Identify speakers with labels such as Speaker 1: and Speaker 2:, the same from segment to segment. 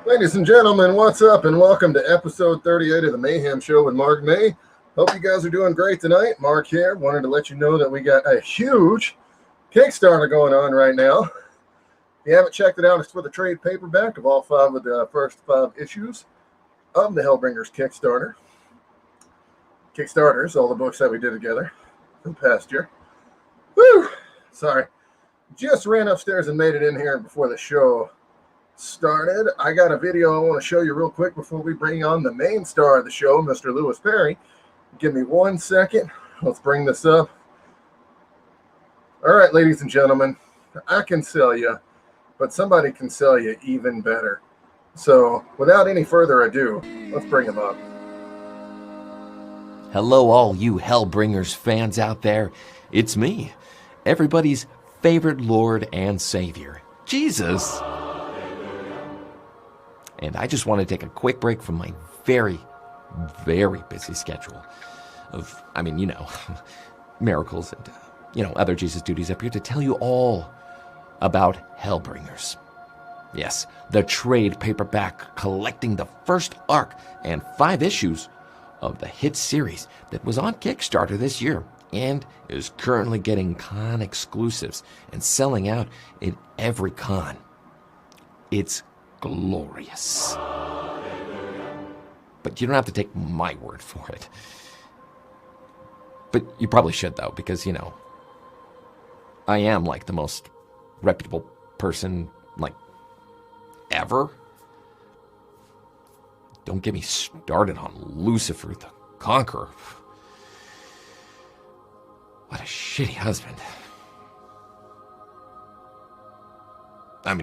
Speaker 1: Ladies and gentlemen, what's up, and welcome to episode 38 of the Mayhem Show with Mark May. Hope you guys are doing great tonight. Mark here. Wanted to let you know that we got a huge Kickstarter going on right now. If you haven't checked it out, it's for the trade paperback of all 5 of the first 5 issues of the Hellbringers Kickstarters, all the books that we did together in the past year. Woo! Sorry. Just ran upstairs and made it in here before the show started. I got a video I want to show you real quick before we bring on the main star of the show, Mr. Lewis Perry. Give me 1 second. Let's bring this up. All right, ladies and gentlemen, I can sell you, but somebody can sell you even better. So without any further ado, let's bring him up.
Speaker 2: Hello, all you Hellbringers fans out there. It's me, everybody's favorite Lord and Savior, Jesus. And I just want to take a quick break from my very, very busy schedule of, miracles and, other Jesus duties up here to tell you all about Hellbringers. Yes, the trade paperback collecting the first arc and 5 issues of the hit series that was on Kickstarter this year and is currently getting con exclusives and selling out in every con. It's glorious. But you don't have to take my word for it. But you probably should, though, because, I am, the most reputable person, ever. Don't get me started on Lucifer the Conqueror. What a shitty husband.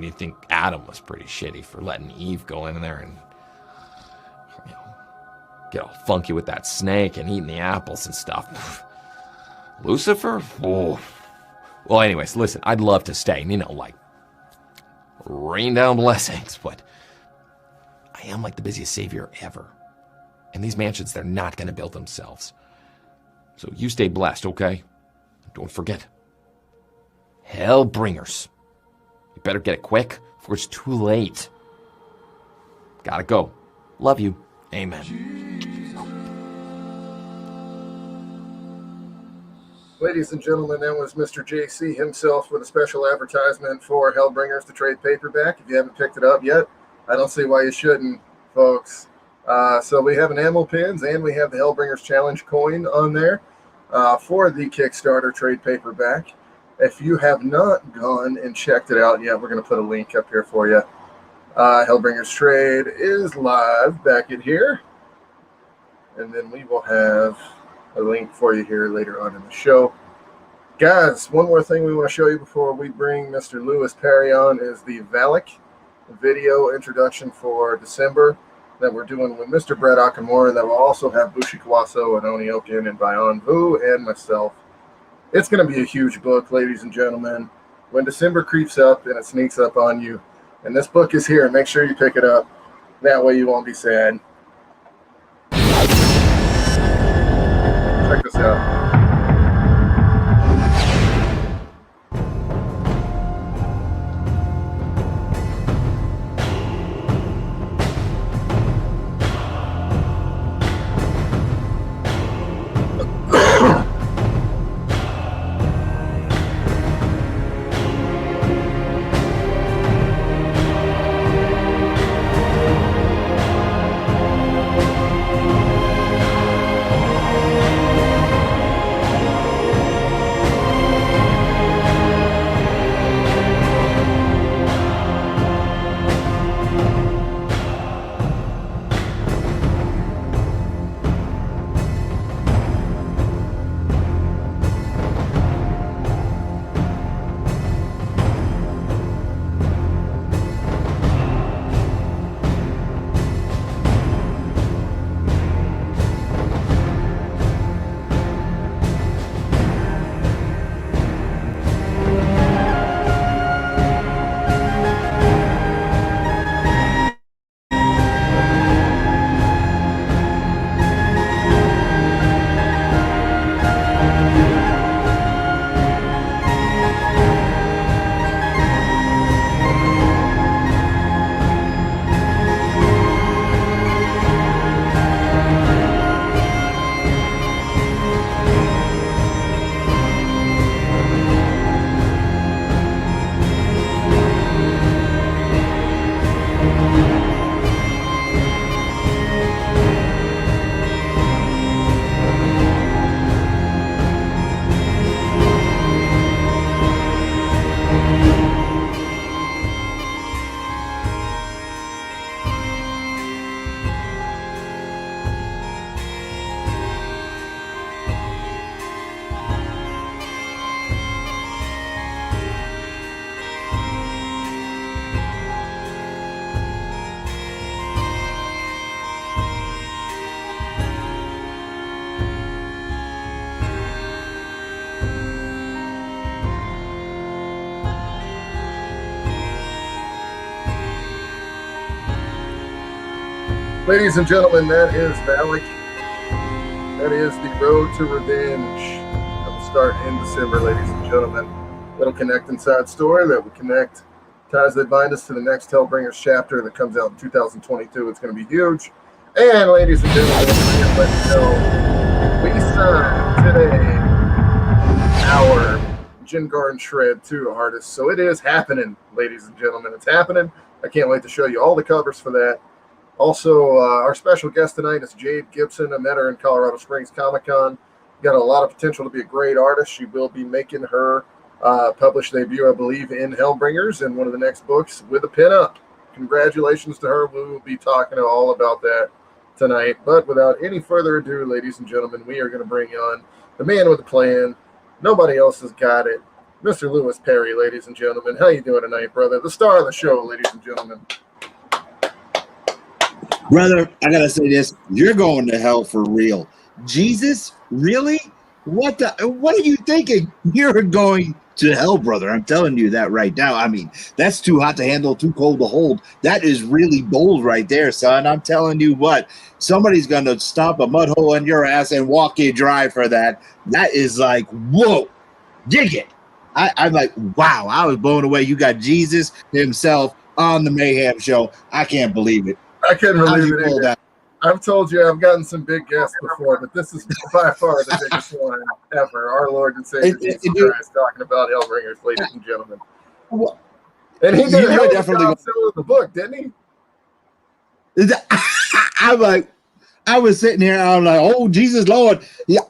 Speaker 2: You'd think Adam was pretty shitty for letting Eve go in there and, get all funky with that snake and eating the apples and stuff. Lucifer? Oh. Well, anyways, listen, I'd love to stay, rain down blessings, but I am the busiest savior ever. And these mansions, they're not going to build themselves. So you stay blessed, okay? Don't forget, Hellbringers. You better get it quick before it's too late. Gotta go. Love you. Amen.
Speaker 1: Ladies and gentlemen, that was Mr. JC himself with a special advertisement for Hellbringers, the trade paperback. If you haven't picked it up yet, I don't see why you shouldn't, folks. So we have enamel pins and we have the Hellbringers Challenge coin on there for the Kickstarter trade paperback. If you have not gone and checked it out yet, we're going to put a link up here for you. Hellbringers Trade is live back in here. And then we will have a link for you here later on in the show. Guys, one more thing we want to show you before we bring Mr. Lewis Perry on is the Valak video introduction for December that we're doing with Mr. Brett Akamura. That will also have Bushi Kawaso and Oni Okin and Bayon Vu and myself. It's going to be a huge book, ladies and gentlemen. When December creeps up and it sneaks up on you, and this book is here, make sure you pick it up. That way you won't be sad. Check this out. Ladies and gentlemen, that is Valak. That is the Road to Revenge. That will start in December, ladies and gentlemen. Little Connect Inside story that will connect ties that bind us to the next Hellbringers chapter that comes out in 2022. It's going to be huge. And ladies and gentlemen, let you know, we signed today our Gin Garden Shred 2 artist. So it is happening, ladies and gentlemen. It's happening. I can't wait to show you all the covers for that. Also, our special guest tonight is Jade Gibson. I met her in Colorado Springs Comic-Con. Got a lot of potential to be a great artist. She will be making her published debut, I believe, in Hellbringers in one of the next books with a pin-up. Congratulations to her. We will be talking all about that tonight. But without any further ado, ladies and gentlemen, we are going to bring on the man with the plan. Nobody else has got it. Mr. Lewis Perry, ladies and gentlemen. How you doing tonight, brother? The star of the show, ladies and gentlemen.
Speaker 3: Brother, I gotta say this. You're going to hell for real. Jesus? Really? What are you thinking? You're going to hell, brother. I'm telling you that right now. I mean, that's too hot to handle, too cold to hold. That is really bold right there, son. I'm telling you what. Somebody's gonna stomp a mud hole in your ass and walk you dry for that. That is like, whoa, dig it. I'm like, wow, I was blown away. You got Jesus himself on the Mayhem show. I can't believe it.
Speaker 1: I couldn't believe it either. I've told you I've gotten some big guests before, but this is by far the biggest one ever. Our Lord and Savior Jesus Christ talking about Hellbringers, ladies and gentlemen. And he did a hell of a job selling the book, didn't he?
Speaker 3: I'm like, I was sitting here, I'm like, oh, Jesus Lord. Yeah.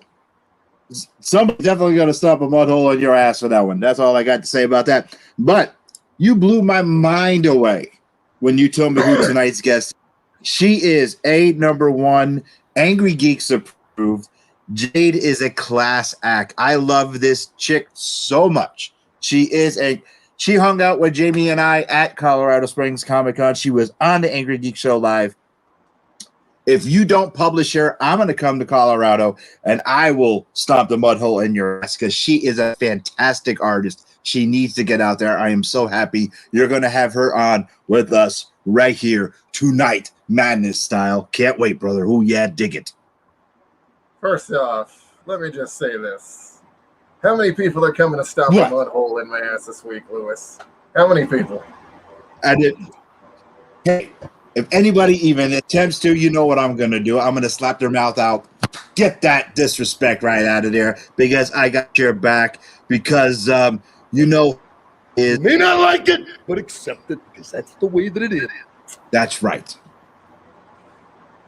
Speaker 3: Somebody's definitely going to stomp a mud hole in your ass for that one. That's all I got to say about that. But you blew my mind away when you told me who tonight's guest is. She is number one, Angry Geeks approved. Jade is a class act. I love this chick so much. She hung out with Jamie and I at Colorado Springs Comic-Con. She was on the Angry Geek Show Live. If you don't publish her, I'm going to come to Colorado and I will stomp the mud hole in your ass because she is a fantastic artist. She needs to get out there. I am so happy you're going to have her on with us right here tonight, madness style. Can't wait, brother. Oh, yeah, dig it.
Speaker 1: First off, let me just say this. How many people are coming to stomp a mud hole in my ass this week, Lewis? How many people?
Speaker 3: I didn't. Hey, if anybody even attempts to, you know what I'm going to do. I'm going to slap their mouth out. Get that disrespect right out of there because I got your back because, you know,
Speaker 4: you may not like it, but accept it because that's the way that it is.
Speaker 3: That's right.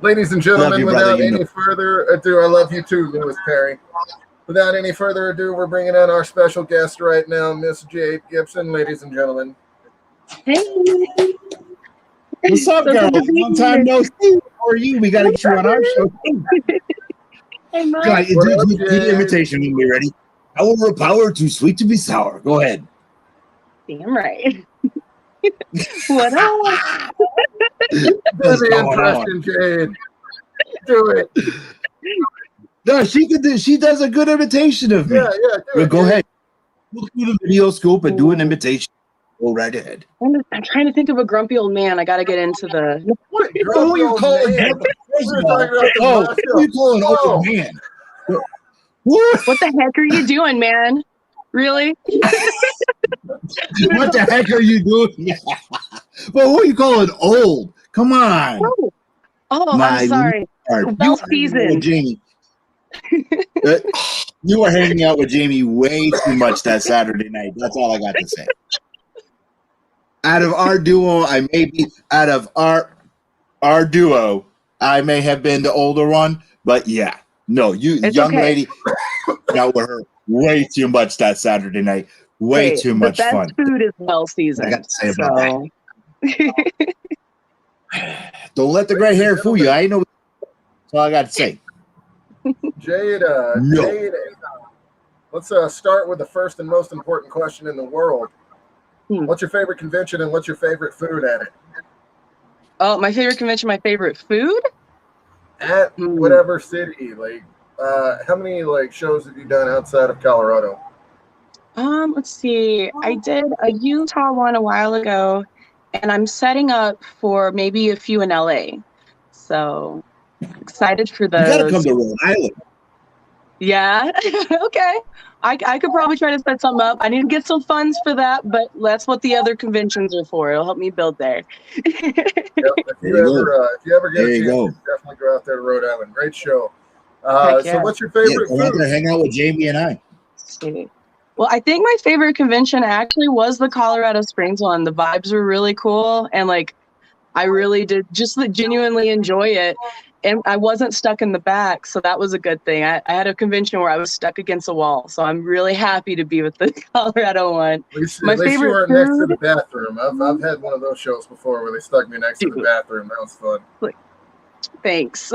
Speaker 1: Ladies and gentlemen, without any further ado, I love you too, Lewis Perry. Without any further ado, we're bringing in our special guest right now, Miss Jade Gibson, ladies and gentlemen.
Speaker 5: Hey.
Speaker 3: What's up, girl? Long time no see. How are you? We got to get you on our show.
Speaker 5: Hey, Mike.
Speaker 3: Guys, do the invitation when we're ready. Power, too sweet to be sour. Go ahead.
Speaker 5: Damn right. What up?
Speaker 1: Do the impression, Jade. Do it.
Speaker 3: No, she does a good imitation of me.
Speaker 1: Yeah.
Speaker 3: Go ahead. Look through the video scope and do an imitation. Go right ahead.
Speaker 5: I'm trying to think of a grumpy old man. I got to get into the.
Speaker 1: What are you calling man?
Speaker 3: What are you calling old man?
Speaker 5: What the heck are you doing, man? Really?
Speaker 3: What the heck are you doing? Well, who are you calling old? Come on.
Speaker 5: I'm sorry. Well seasoned.
Speaker 3: Jamie. You were hanging out with Jamie way too much that Saturday night. That's all I got to say. Out of our duo, I may have been the older one, but yeah. No, it's young lady out with her way too much that Saturday night. Way too much fun.
Speaker 5: The best food is well seasoned.
Speaker 3: I got to say about that. Don't let the gray hair fool you. I know. That's all I got to say.
Speaker 1: Jade, let's start with the first and most important question in the world. What's your favorite convention and what's your favorite food at it?
Speaker 5: Oh, my favorite convention, my favorite food?
Speaker 1: At whatever city. Like, how many shows have you done outside of Colorado?
Speaker 5: Let's see. I did a Utah one a while ago, and I'm setting up for maybe a few in LA. So excited for
Speaker 3: You got to
Speaker 5: those.
Speaker 3: come to Rhode Island.
Speaker 5: Yeah. Okay. I could probably try to set something up. I need to get some funds for that, but that's what the other conventions are for. It'll help me build there.
Speaker 1: Yep. If
Speaker 3: There
Speaker 1: you
Speaker 3: you go.
Speaker 1: ever get
Speaker 3: There
Speaker 1: a
Speaker 3: you
Speaker 1: chance,
Speaker 3: go.
Speaker 1: you definitely go out there to Rhode Island. Great show.
Speaker 5: Heck
Speaker 1: So
Speaker 5: yeah.
Speaker 1: what's your
Speaker 3: Yeah,
Speaker 1: favorite
Speaker 3: come out there,
Speaker 1: food?
Speaker 3: hang out with Jamie and I.
Speaker 5: See. Well, I think my favorite convention actually was the Colorado Springs one. The vibes were really cool, and like I really did just genuinely enjoy it. And I wasn't stuck in the back, so that was a good thing. I had a convention where I was stuck against a wall, so I'm really happy to be with the Colorado one.
Speaker 1: At least
Speaker 5: My
Speaker 1: you
Speaker 5: favorite
Speaker 1: weren't next to
Speaker 5: food?
Speaker 1: the bathroom. I've had one of those shows before where they stuck me next to the
Speaker 5: Dude.
Speaker 1: bathroom. That was fun.
Speaker 5: Thanks.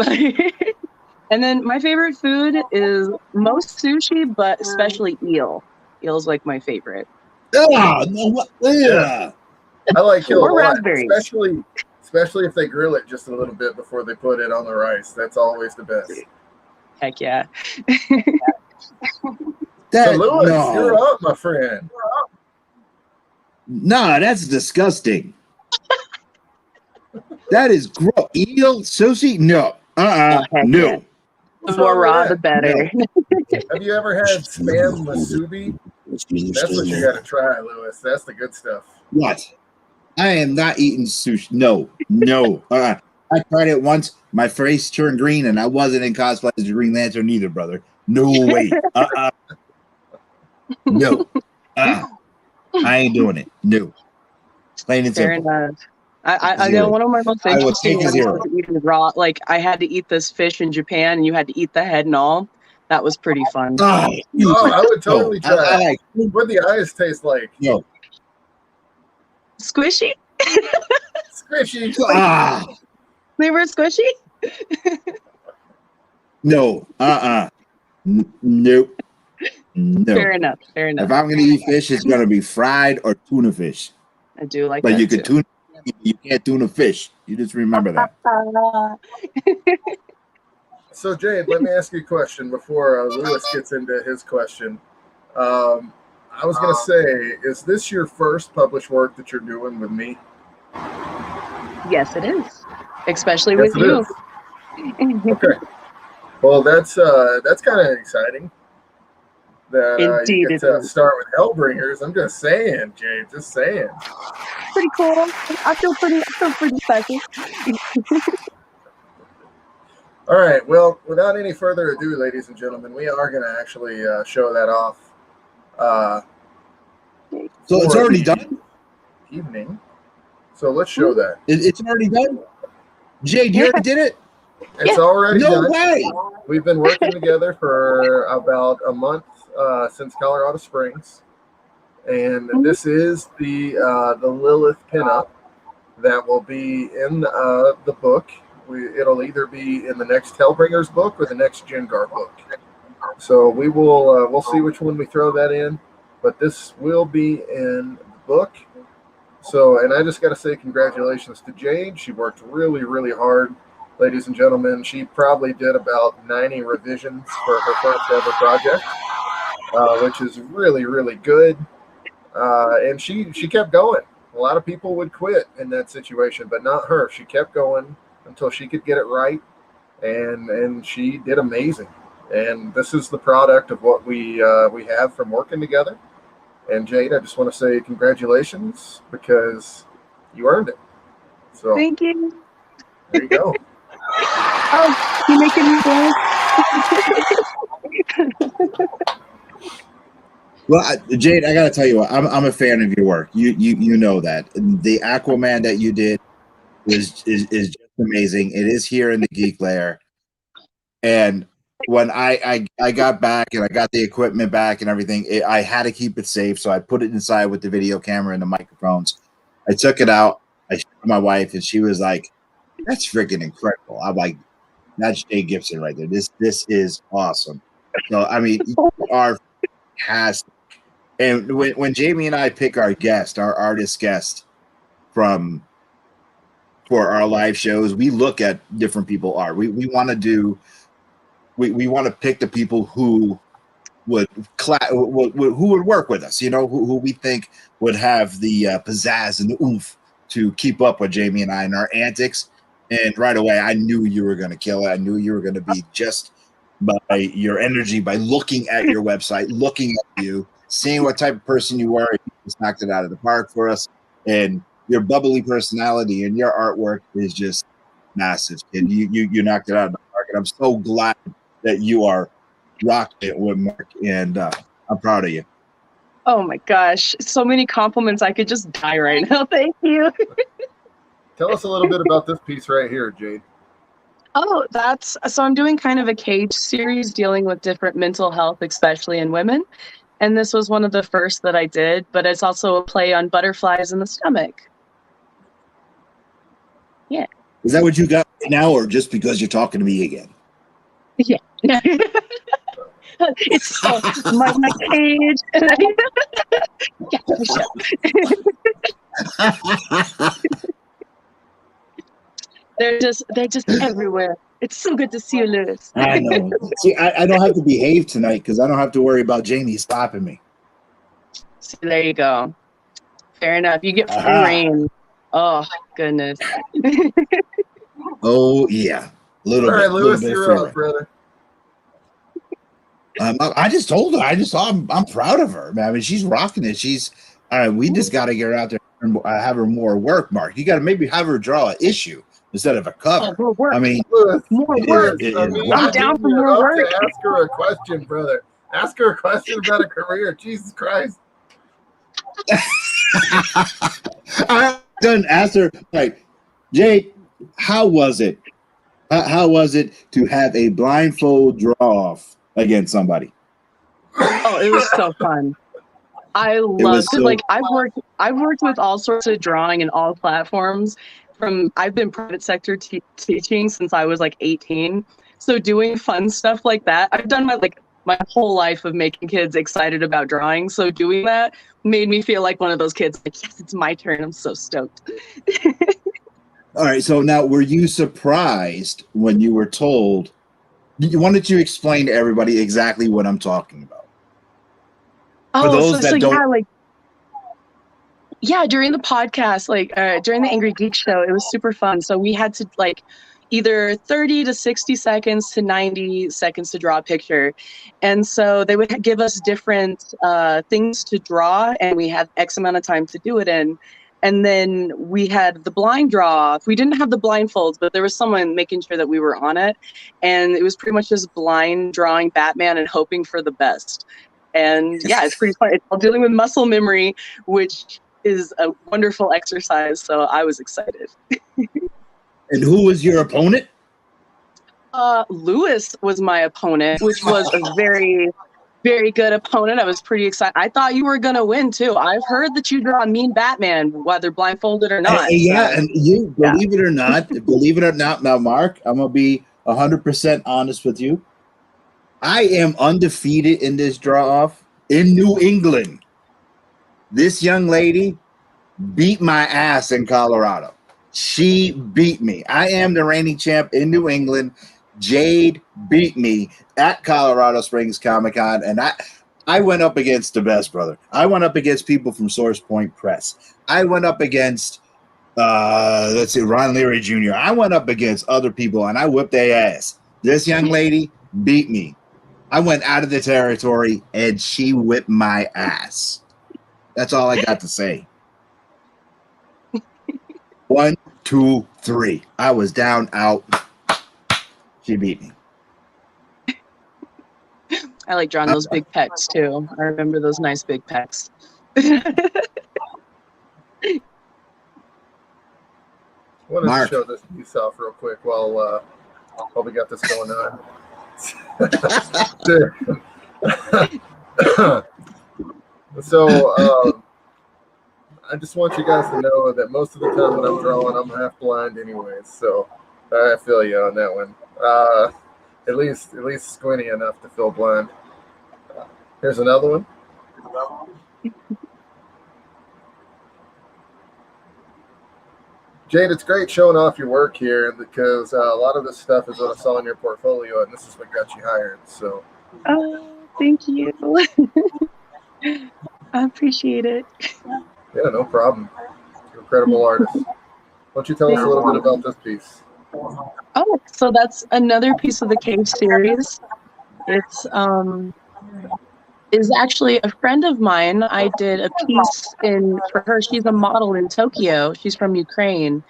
Speaker 5: And then my favorite food is most sushi, but especially eel. Eel's like my favorite.
Speaker 3: Ah, no, what? Yeah.
Speaker 1: I like eel a
Speaker 5: Or
Speaker 1: lot,
Speaker 5: raspberries.
Speaker 1: especially if they grill it just a little bit before they put it on the rice. That's always the best.
Speaker 5: Heck yeah.
Speaker 1: So Lewis,
Speaker 3: no.
Speaker 1: you're up, my friend.
Speaker 3: Nah, that's disgusting. That is gross. Eel sushi? No.
Speaker 5: Heck
Speaker 3: No.
Speaker 5: yeah. The more raw, the better.
Speaker 1: Have you ever had spam musubi? That's what you got to try, Lewis. That's the good stuff.
Speaker 3: What? I am not eating sushi. No. I tried it once. My face turned green, and I wasn't in cosplay as a Green Lantern either, brother. No way. No. I ain't doing it. No. Plain and
Speaker 5: Fair
Speaker 3: simple.
Speaker 5: enough. I know one of my most
Speaker 3: I will
Speaker 5: interesting
Speaker 3: take a
Speaker 5: ones
Speaker 3: zero.
Speaker 5: was eating raw. Like I had to eat this fish in Japan, and you had to eat the head and all. That was pretty fun.
Speaker 1: Oh, I would totally try
Speaker 3: I
Speaker 1: it.
Speaker 3: like
Speaker 1: What the eyes taste like?
Speaker 3: no.
Speaker 5: Squishy?
Speaker 1: Squishy.
Speaker 5: They were squishy?
Speaker 3: No. Nope. No.
Speaker 5: Fair enough.
Speaker 3: If I'm gonna eat fish, it's gonna be fried or tuna fish.
Speaker 5: I do like
Speaker 3: But
Speaker 5: that
Speaker 3: you could
Speaker 5: too.
Speaker 3: you can't tuna fish. You just remember that.
Speaker 1: So, Jade, let me ask you a question before Lewis gets into his question. I was going to say, is this your first published work that you're doing with me?
Speaker 5: Yes, it is. Especially
Speaker 1: Yes,
Speaker 5: with
Speaker 1: it
Speaker 5: you.
Speaker 1: is. Okay. Well, that's kind of exciting. That
Speaker 5: Indeed
Speaker 1: you get
Speaker 5: it
Speaker 1: to
Speaker 5: is.
Speaker 1: start with Hellbringers. I'm just saying, Jade. Just saying.
Speaker 5: Pretty cool. I feel pretty special.
Speaker 1: All right. Well, without any further ado, ladies and gentlemen, we are going to actually show that off.
Speaker 3: So it's
Speaker 1: for
Speaker 3: already
Speaker 1: the
Speaker 3: done?
Speaker 1: Evening. So let's show that.
Speaker 3: It's already done? Jade, you already did it?
Speaker 1: It's already
Speaker 3: No
Speaker 1: done.
Speaker 3: way.
Speaker 1: We've been working together for about a month since Colorado Springs, and this is the Lilith pinup that will be in the book. It'll either be in the next Hellbringers book or the next Jengar book. So we will we'll see which one we throw that in, but this will be in the book. So, and I just got to say congratulations to Jade. She worked really, really hard. Ladies and gentlemen, she probably did about 90 revisions for her first ever project, which is really, really good. And she kept going. A lot of people would quit in that situation, but not her. She kept going until she could get it right, and she did amazing. And this is the product of what we have from working together. And Jade, I just want to say congratulations because you earned it. So
Speaker 5: Thank you.
Speaker 1: there you go.
Speaker 5: Oh, you making me
Speaker 3: Well, Jade, I gotta tell you what, I'm a fan of your work. You know that the Aquaman that you did is just amazing. It is here in the Geek Lair, and when I got back and I got the equipment back and everything, I had to keep it safe, so I put it inside with the video camera and the microphones. I took it out. I showed my wife, and she was like, "That's freaking incredible." I'm like, "That's Jade Gibson right there. This is awesome." So I mean, you are fantastic. And when Jamie and I pick our guest, our artist guest for our live shows, we look at different people art. We want to do. We want to pick the people who would work with us, who we think would have the pizzazz and the oomph to keep up with Jamie and I and our antics. And right away, I knew you were going to kill it. I knew you were going to be just by your energy, by looking at your website, looking at you, seeing what type of person you were. You just knocked it out of the park for us. And your bubbly personality and your artwork is just massive. And you knocked it out of the park. And I'm so glad that you are rocking it with Mark. And I'm proud of you.
Speaker 5: Oh my gosh, so many compliments. I could just die right now. Thank you.
Speaker 1: Tell us a little bit about this piece right here, Jade.
Speaker 5: Oh, so I'm doing kind of a cage series dealing with different mental health, especially in women. And this was one of the first that I did, but it's also a play on butterflies in the stomach. Yeah.
Speaker 3: Is that what you got right now, or just because you're talking to me again?
Speaker 5: Yeah. It's my cage. Yeah, for sure. They're just everywhere. It's so good to see you, Lewis.
Speaker 3: I know. See, I don't have to behave tonight because I don't have to worry about Jamie stopping me.
Speaker 5: See, there you go. Fair enough. You get free reign. Oh goodness.
Speaker 3: Oh yeah,
Speaker 1: All right, Lewis, you're up, brother.
Speaker 3: I just told her. I just saw. I'm proud of her, man. I mean, she's rocking it. She's all right. We just got to get her out there and have her more work, Mark. You got to maybe have her draw an issue instead of a cover.
Speaker 5: Oh, more work.
Speaker 3: I mean,
Speaker 1: Lewis,
Speaker 5: more work.
Speaker 1: I'm down for more work. To ask her a question, brother. Ask her a question about a career. Jesus Christ.
Speaker 3: I done asked her, like, Jade, how was it? How was it to have a blindfold draw off against somebody?
Speaker 5: Oh, it was so fun. I loved it. Like I've worked with all sorts of drawing and all platforms. I've been private sector teaching since I was like 18. So doing fun stuff like that, I've done my whole life of making kids excited about drawing. So doing that made me feel like one of those kids. Like, yes, it's my turn. I'm so stoked.
Speaker 3: All right. So now, were you surprised when you were told? Why don't you explain to everybody exactly what I'm talking about?
Speaker 5: For those that don't. Yeah, during the podcast, during the Angry Geek show, it was super fun. So we had to either 30 to 60 seconds to 90 seconds to draw a picture. And so they would give us different things to draw, and we had X amount of time to do it in. And then we had the blind draw off. We didn't have the blindfolds, but there was someone making sure that we were on it. And it was pretty much just blind drawing Batman and hoping for the best. And yeah, it's pretty fun. It's all dealing with muscle memory, which is a wonderful exercise. So I was excited.
Speaker 3: And who was your opponent?
Speaker 5: Lewis was my opponent, which was a very, very good opponent. I was pretty excited. I thought you were going to win too. I've heard that you draw a mean Batman, whether blindfolded or not.
Speaker 3: Yeah, and you believe it or not, now Mark, I'm going to be 100% honest with you. I am undefeated in this draw-off in New England. This young lady beat my ass in Colorado. She beat me. I am the reigning champ in New England. Jade beat me at Colorado Springs Comic-Con, and I went up against the best, brother. I went up against people from Source Point Press. I went up against, Ron Leary Jr. I went up against other people, and I whipped their ass. This young lady beat me. I went out of the territory, and she whipped my ass. That's all I got to say. 1, 2, 3. I was down, out. She beat me.
Speaker 5: I like drawing those big pecs too. I remember those nice big pecs.
Speaker 1: Wanted to show this piece off real quick while we got this going on. So I just want you guys to know that most of the time when I'm drawing, I'm half blind anyways. So I feel you on that one. At least squinty enough to feel blind. Here's another one. Jade, it's great showing off your work here because a lot of this stuff is what I saw in your portfolio, and this is what got you hired. So.
Speaker 5: Oh, thank you. I appreciate it.
Speaker 1: Yeah, no problem. You're an incredible artist. Why don't you tell us a little bit about this piece?
Speaker 5: Oh, so that's another piece of the Cage series. It's is actually a friend of mine. I did a piece in for her. She's a model in Tokyo. She's from Ukraine,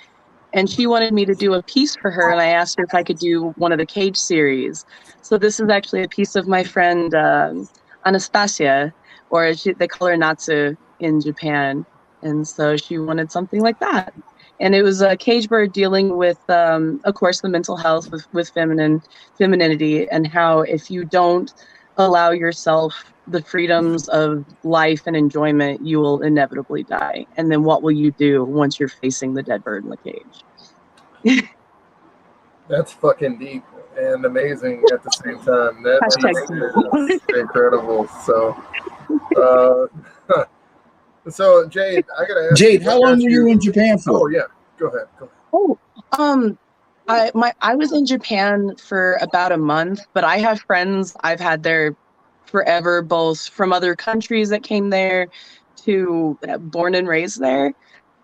Speaker 5: and she wanted me to do a piece for her. And I asked her if I could do one of the Cage series. So this is actually a piece of my friend Anastasia, or they call her Natsu in Japan. And so she wanted something like that. And it was a cage bird dealing with, of course, the mental health with femininity, and how if you don't allow yourself the freedoms of life and enjoyment, you will inevitably die. And then what will you do once you're facing the dead bird in the cage?
Speaker 1: That's fucking deep and amazing at the same time. That is incredible. So, Jade, I gotta ask
Speaker 3: Jade,
Speaker 1: you,
Speaker 3: how long were you in Japan for?
Speaker 1: Oh yeah, go ahead.
Speaker 5: Oh, I was in Japan for about a month, but I have friends I've had there forever, both from other countries that came there to born and raised there.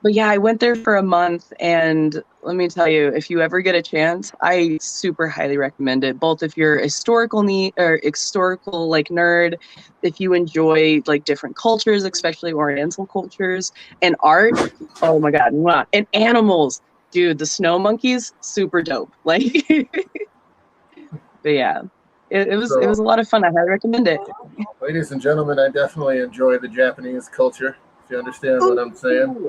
Speaker 5: But yeah, I went there for a month, and let me tell you, if you ever get a chance, I super highly recommend it. Both if you're historical like nerd, if you enjoy like different cultures, especially Oriental cultures, and art. Oh my God, mwah. And animals, dude, the snow monkeys, super dope. Like, but yeah, it was a lot of fun. I highly recommend it.
Speaker 1: Ladies and gentlemen, I definitely enjoy the Japanese culture. If you understand what I'm saying.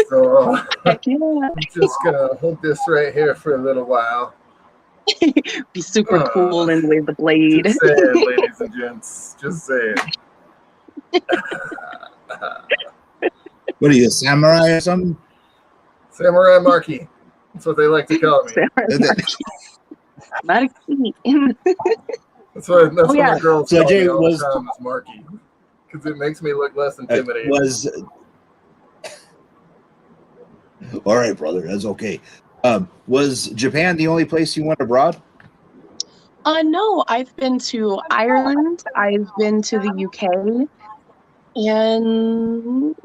Speaker 1: So
Speaker 5: Heck yeah.
Speaker 1: I'm just gonna hold this right here for a little while.
Speaker 5: Be super cool and wave the blade.
Speaker 1: Just saying, ladies and gents. Just saying.
Speaker 3: What are you, a samurai or something?
Speaker 1: Samurai Marky. That's what they like to call me.
Speaker 5: Not a key.
Speaker 1: That's what my girls
Speaker 3: So
Speaker 1: call
Speaker 3: Jay
Speaker 1: me all
Speaker 3: was
Speaker 1: the time is Marky. Because it makes me look less intimidating.
Speaker 3: All right, brother, that's okay. Was Japan the only place you went abroad?
Speaker 5: No, I've been to Ireland, I've been to the UK, and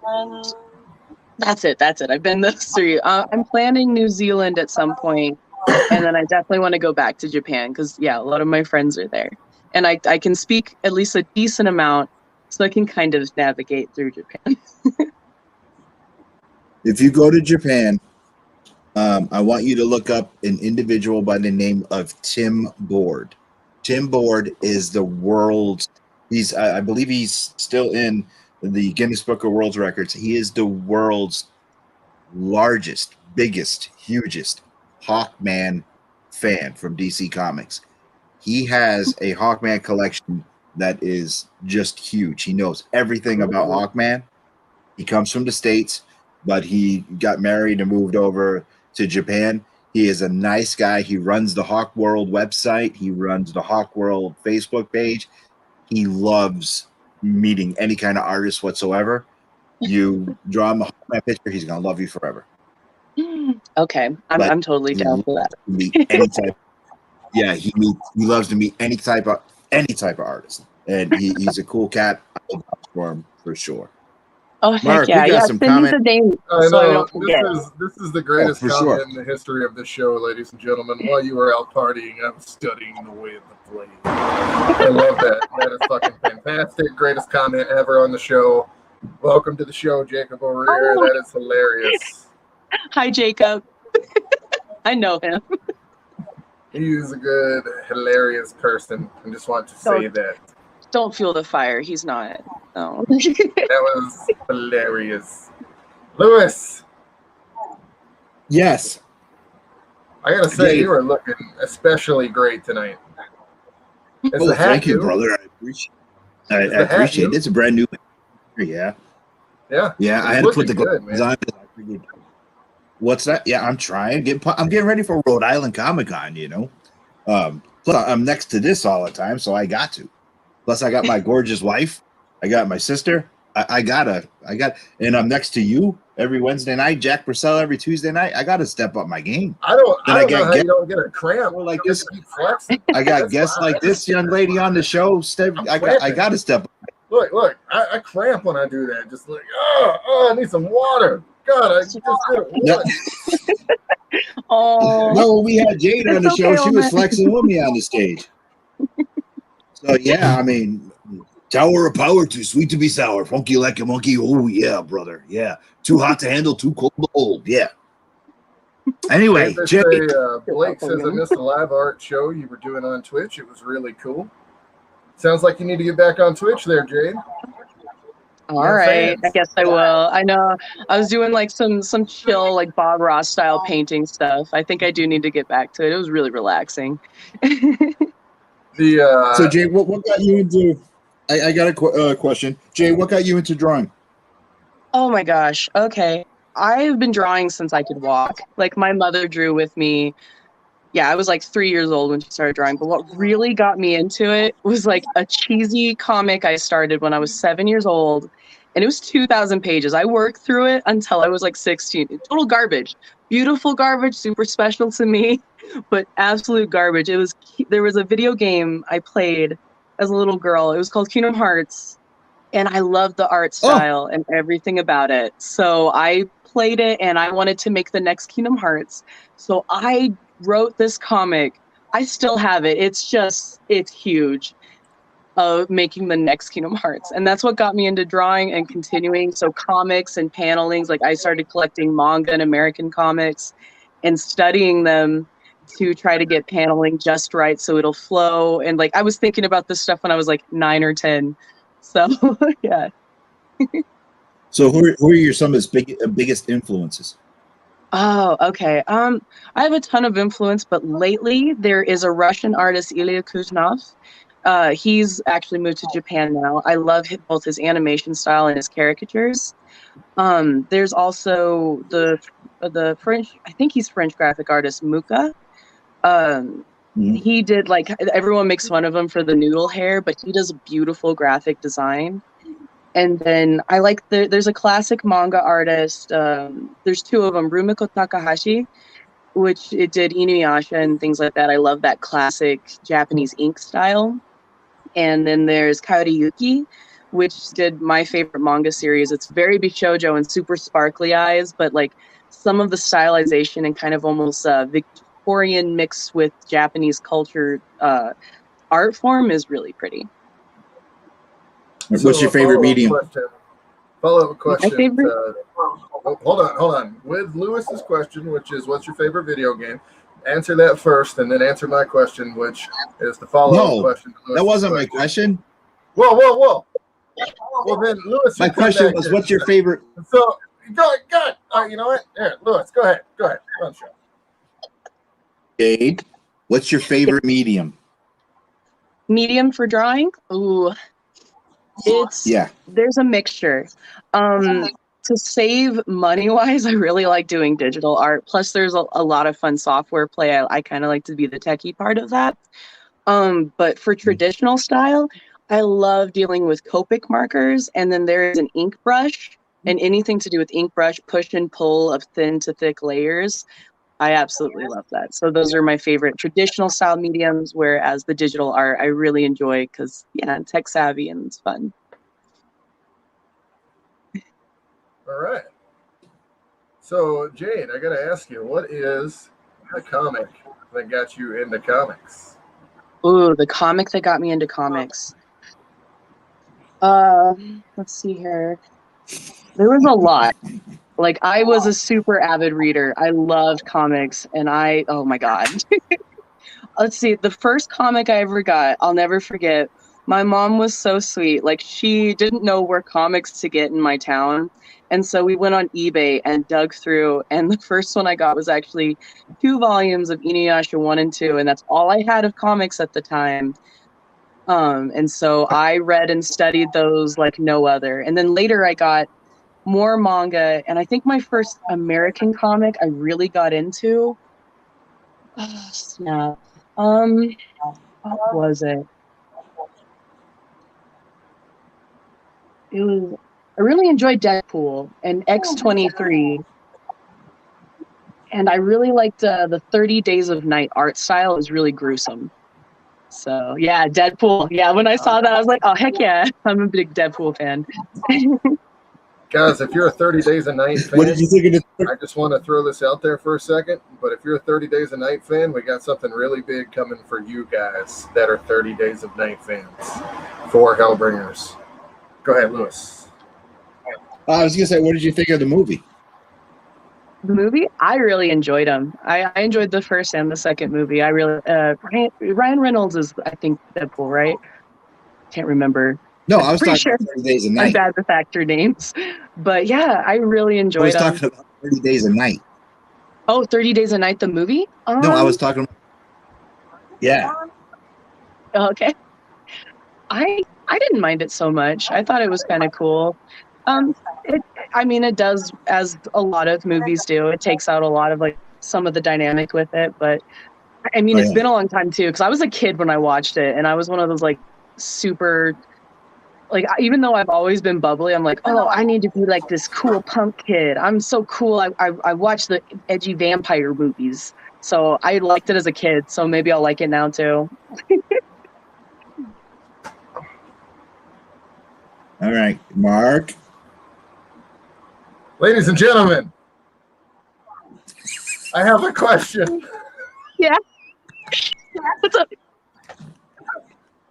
Speaker 5: that's it. I've been those three. I'm planning New Zealand at some point, and then I definitely want to go back to Japan because, yeah, a lot of my friends are there. And I can speak at least a decent amount, so I can kind of navigate through Japan.
Speaker 3: If you go to Japan, I want you to look up an individual by the name of Tim Board. Tim Board is the world's, I believe he's still in the Guinness Book of World Records. He is the world's largest, biggest, hugest Hawkman fan from DC Comics. He has a Hawkman collection that is just huge. He knows everything about Hawkman. He comes from the States, but he got married and moved over to Japan. He is a nice guy. He runs the Hawk World website. He runs the Hawk World Facebook page. He loves meeting any kind of artist whatsoever. You draw him a Hawkman picture, he's gonna love you forever.
Speaker 5: Okay, I'm totally down for that.
Speaker 3: Meet any type. Yeah, he loves to meet any type of artist, and he's a cool cat. I'll vouch for him for sure.
Speaker 5: Oh, heck
Speaker 3: Mark,
Speaker 5: yeah.
Speaker 3: we got
Speaker 5: Yeah,
Speaker 3: some
Speaker 5: send me the name
Speaker 1: I
Speaker 5: so I
Speaker 1: know.
Speaker 5: don't forget.
Speaker 1: This is the greatest
Speaker 3: for
Speaker 1: comment
Speaker 3: sure.
Speaker 1: in the history of the show, ladies and gentlemen. While you were out partying, I was studying the way of the blade. I love that. That is fucking fantastic. Greatest comment ever on the show. Welcome to the show, Jacob over here. That is hilarious.
Speaker 5: Hi, Jacob. I know him.
Speaker 1: He is a good, hilarious person. I just want to say that.
Speaker 5: Don't fuel the fire. He's not. No.
Speaker 1: That was hilarious. Lewis,
Speaker 3: Yes.
Speaker 1: I gotta say,
Speaker 3: Jade.
Speaker 1: you are looking especially great tonight. Is
Speaker 3: Oh,
Speaker 1: the hat
Speaker 3: thank you,
Speaker 1: new?
Speaker 3: brother. I appreciate. I
Speaker 1: the hat
Speaker 3: appreciate it.
Speaker 1: new?
Speaker 3: It's a brand new. Yeah.
Speaker 1: Yeah.
Speaker 3: Yeah.
Speaker 1: It's
Speaker 3: I had to put the
Speaker 1: looking good,
Speaker 3: glasses on. I figured, what's that? Yeah, I'm trying. I'm getting ready for Rhode Island Comic Con. You know. Plus, I'm next to this all the time, so I got to. Plus, I got my gorgeous wife. I got my sister. I got, and I'm next to you every Wednesday night. Jack Purcell every Tuesday night. I got to step up my game.
Speaker 1: I don't
Speaker 3: Then
Speaker 1: know how you don't get a cramp
Speaker 3: like
Speaker 1: You
Speaker 3: this.
Speaker 1: just keep flexing.
Speaker 3: I got
Speaker 1: That's
Speaker 3: guests
Speaker 1: fine.
Speaker 3: like this young lady on the show. I got to step up.
Speaker 1: Look, I cramp when I do that. Just like, I need some water. God, I just did it once.
Speaker 5: Oh,
Speaker 3: No, when we had Jade on the
Speaker 5: It's
Speaker 3: show,
Speaker 5: okay,
Speaker 3: she
Speaker 5: old
Speaker 3: was
Speaker 5: man.
Speaker 3: flexing with me on the stage. So yeah, I mean, Tower of Power, too sweet to be sour, funky like a monkey. Oh yeah, brother. Yeah, too hot to handle, too cold to hold. Yeah. Anyway,
Speaker 1: And they
Speaker 3: Jade.
Speaker 1: say Blake
Speaker 5: welcome,
Speaker 1: says I
Speaker 5: man.
Speaker 1: missed the live art show you were doing on Twitch. It was really cool. Sounds like you need to get back on Twitch there, Jade.
Speaker 5: All
Speaker 1: Your
Speaker 5: right, I
Speaker 1: fans.
Speaker 5: guess I will. I know I was doing like some chill like Bob Ross style painting stuff. I think I do need to get back to it. It was really relaxing.
Speaker 3: So Jay, what got you into? I got a question, Jay. What got you into drawing?
Speaker 5: Oh my gosh. Okay. I've been drawing since I could walk. Like my mother drew with me. Yeah, I was like 3 years old when she started drawing. But what really got me into it was like a cheesy comic I started when I was 7 years old. And it was 2,000 pages. I worked through it until I was like 16. Total garbage. Beautiful garbage, super special to me, but absolute garbage. There was a video game I played as a little girl. It was called Kingdom Hearts. And I loved the art
Speaker 3: Oh,
Speaker 5: style and everything about it. So I played it and I wanted to make the next Kingdom Hearts. So I wrote this comic. I still have it. It's huge of making the next Kingdom Hearts. And that's what got me into drawing and continuing. So comics and panelings, like I started collecting manga and American comics and studying them to try to get paneling just right so it'll flow. And like I was thinking about this stuff when I was like 9 or 10. So yeah.
Speaker 3: so who are some of his biggest influences?
Speaker 5: Oh, okay. I have a ton of influence, but lately there is a Russian artist, Ilya Kuznetsov. He's actually moved to Japan now. I love both his animation style and his caricatures. There's also the French, I think he's French graphic artist Muka.
Speaker 3: Mhm.
Speaker 5: He did like everyone makes fun of him for the noodle hair, but he does beautiful graphic design. And then I like there's a classic manga artist. There's two of them, Rumiko Takahashi, which it did Inuyasha and things like that. I love that classic Japanese ink style. And then there's Kaori Yuki, which did my favorite manga series. It's very bishoujo and super sparkly eyes, but like some of the stylization and kind of almost Victorian mixed with Japanese culture art form is really pretty.
Speaker 3: What's your favorite medium?
Speaker 1: Follow-up
Speaker 5: My
Speaker 1: question.
Speaker 5: favorite.
Speaker 1: Hold on. With Lewis's question, which is what's your favorite video game? Answer that first, and then answer my question, which is the follow-up question. To Lewis's
Speaker 3: That wasn't my question.
Speaker 1: Whoa. Well, then, Lewis.
Speaker 3: My question was, what's your favorite?
Speaker 1: So, go ahead. All right, you know what? Here, Lewis, go ahead. Run show.
Speaker 3: Jade, what's your favorite medium?
Speaker 5: Medium for drawing? Ooh. There's a mixture. To save money-wise, I really like doing digital art. Plus, there's a lot of fun software play. I kind of like to be the techie part of that. But for traditional style, I love dealing with Copic markers, and then there's an ink brush, and anything to do with ink brush, push and pull of thin to thick layers. I absolutely love that. So those are my favorite traditional style mediums, whereas the digital art I really enjoy because, yeah, I'm tech savvy and it's fun.
Speaker 1: All right. So, Jade, I got to ask you, what is the comic that got you into comics?
Speaker 5: Ooh, the comic that got me into comics. Let's see here. There was a lot. Like, I was a super avid reader. I loved comics, and oh my God. Let's see, the first comic I ever got, I'll never forget. My mom was so sweet. Like, she didn't know where comics to get in my town. And so we went on eBay and dug through. And the first one I got was actually 2 volumes of Inuyasha 1 and 2. And that's all I had of comics at the time. And so I read and studied those like no other. And then later I got more manga. And I think my first American comic I really got into. Oh, snap. What was it? I really enjoyed Deadpool and X-23. And I really liked the 30 Days of Night art style. It was really gruesome. So, yeah, Deadpool. Yeah, when I saw that, I was like, oh, heck yeah. I'm a big Deadpool fan.
Speaker 1: Guys, if you're a 30 Days a Night fan,
Speaker 3: What did you think of the?
Speaker 1: I just want to throw this out there for a second. But if you're a 30 Days a Night fan, we got something really big coming for you guys that are 30 Days of Night fans for Hellbringers. Go ahead, Lewis.
Speaker 3: I was gonna say, what did you think of the movie?
Speaker 5: The movie, I really enjoyed them. I enjoyed the first and the second movie. I really Ryan Reynolds is, I think, Deadpool, right? Can't remember.
Speaker 3: No, I was
Speaker 5: Pretty
Speaker 3: talking about 30 Days a
Speaker 5: I'm
Speaker 3: Night.
Speaker 5: bad with actor names, but yeah, I really
Speaker 3: I
Speaker 5: enjoyed
Speaker 3: was
Speaker 5: them.
Speaker 3: talking about 30 Days a Night.
Speaker 5: Oh, 30 Days a Night, the movie?
Speaker 3: No, I was talking. Yeah.
Speaker 5: Okay. I didn't mind it so much. I thought it was kind of cool. It does, as a lot of movies do. It takes out a lot of like some of the dynamic with it, but I mean, it's been a long time too, because I was a kid when I watched it, and I was one of those like super, like, even though I've always been bubbly, I'm like, oh, I need to be like this cool punk kid. I'm so cool. I watched the edgy vampire movies, so I liked it as a kid. So maybe I'll like it now too.
Speaker 3: All right, Mark.
Speaker 1: Ladies and gentlemen, I have a question.
Speaker 5: Yeah. What's up?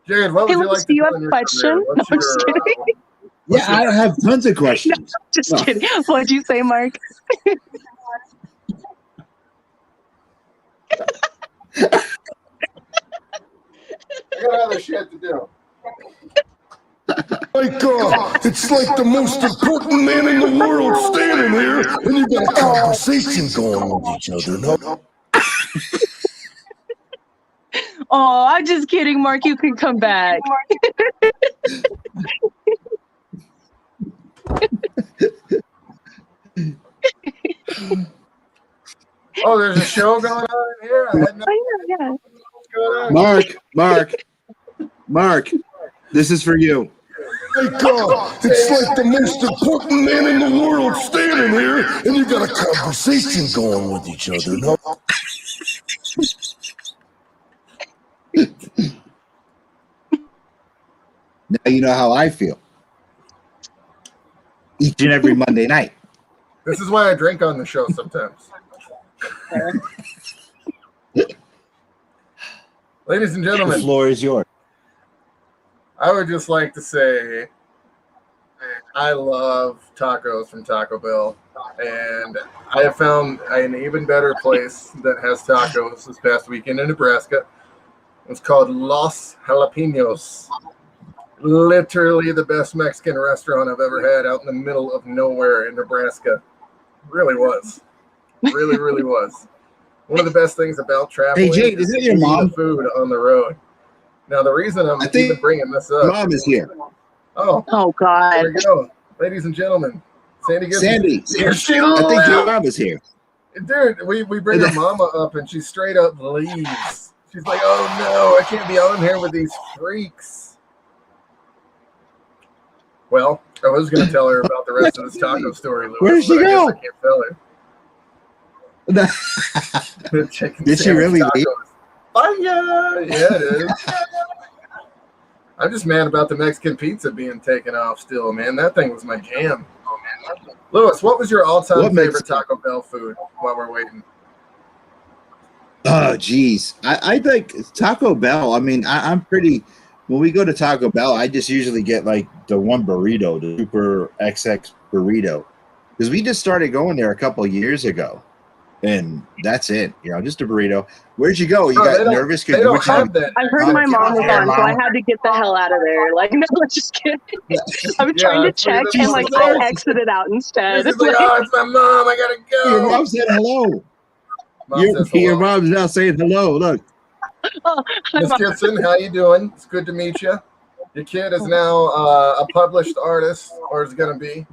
Speaker 1: Jade, what would
Speaker 5: Hey,
Speaker 1: you
Speaker 5: Lewis,
Speaker 1: like
Speaker 5: do
Speaker 1: to
Speaker 5: you
Speaker 1: do
Speaker 5: have
Speaker 1: in
Speaker 5: a
Speaker 1: your
Speaker 5: question?
Speaker 1: career?
Speaker 5: No, I'm just kidding.
Speaker 3: Yeah, I have tons of questions.
Speaker 5: Just
Speaker 3: No.
Speaker 5: kidding. What'd you say, Mark?
Speaker 1: I got other shit to do.
Speaker 4: It's like the most important man in the world standing here, and you got a conversation going with each other. No?
Speaker 5: Oh, I'm just kidding, Mark. You can come back.
Speaker 1: Oh, there's a show going on in here? I had no
Speaker 5: Yeah.
Speaker 1: what's going on.
Speaker 3: Mark, this is for you.
Speaker 4: My God, it's like the most important man in the world standing here, and you got a conversation going with each other. No?
Speaker 3: Now you know how I feel. Each and every Monday night.
Speaker 1: This is why I drink on the show sometimes. Ladies and
Speaker 3: The
Speaker 1: gentlemen,
Speaker 3: floor is yours.
Speaker 1: I would just like to say I love tacos from Taco Bell, and I have found an even better place that has tacos this past weekend in Nebraska. It's called Los Jalapenos. Literally the best Mexican restaurant I've ever had out in the middle of nowhere in Nebraska. Really was. Really, really was. One of the best things about traveling
Speaker 3: Hey, Jade, is that your
Speaker 1: eating
Speaker 3: mom?
Speaker 1: the food on the road. Now, the reason I'm
Speaker 3: I think
Speaker 1: even bringing this
Speaker 3: Your
Speaker 1: up.
Speaker 3: mom is here.
Speaker 1: Oh,
Speaker 5: Oh,
Speaker 1: there
Speaker 5: God.
Speaker 1: we go. Ladies and gentlemen, Sandy Gibson.
Speaker 3: Sandy,
Speaker 1: Here she
Speaker 3: I think your
Speaker 1: left.
Speaker 3: mom is here.
Speaker 1: Dude, we bring her mama up and she straight up leaves. She's like, oh no, I can't be on here with these freaks. Well, I was going to tell her about the rest of this taco story, Louis.
Speaker 3: Where did she
Speaker 1: but I
Speaker 3: go?
Speaker 1: guess I can't tell her. Chicken
Speaker 3: Did she
Speaker 1: sandwich
Speaker 3: really leave?
Speaker 1: tacos. Oh, yeah, it is. I'm just mad about the Mexican pizza being taken off still, man. That thing was my jam. Louis, what was your all-time
Speaker 3: What
Speaker 1: favorite
Speaker 3: Mexican?
Speaker 1: Taco Bell food while we're waiting?
Speaker 3: Oh, geez. I think Taco Bell. I mean, I'm pretty. When we go to Taco Bell, I just usually get like the one burrito, the Super XX burrito, because we just started going there a couple of years ago, and that's it. You know, just a burrito. Where'd you go? You
Speaker 1: No,
Speaker 3: got nervous
Speaker 1: They don't
Speaker 3: because
Speaker 1: have that.
Speaker 5: I heard my mom was on, so I had to get the hell out of there. Like, no, just kidding. I was trying to
Speaker 1: that's what
Speaker 5: check,
Speaker 1: it
Speaker 5: and
Speaker 1: is.
Speaker 5: like
Speaker 1: She's
Speaker 5: I
Speaker 1: like-
Speaker 5: exited out instead.
Speaker 1: She's like, oh, it's my mom. I gotta
Speaker 3: your
Speaker 1: go.
Speaker 3: mom said hello.
Speaker 1: Mom
Speaker 3: Your,
Speaker 1: says
Speaker 3: your
Speaker 1: hello.
Speaker 3: mom's now saying hello. Look,
Speaker 5: Oh,
Speaker 1: Miss Gibson, how you doing? It's good to meet you. Your kid is now a published artist, or is going to be.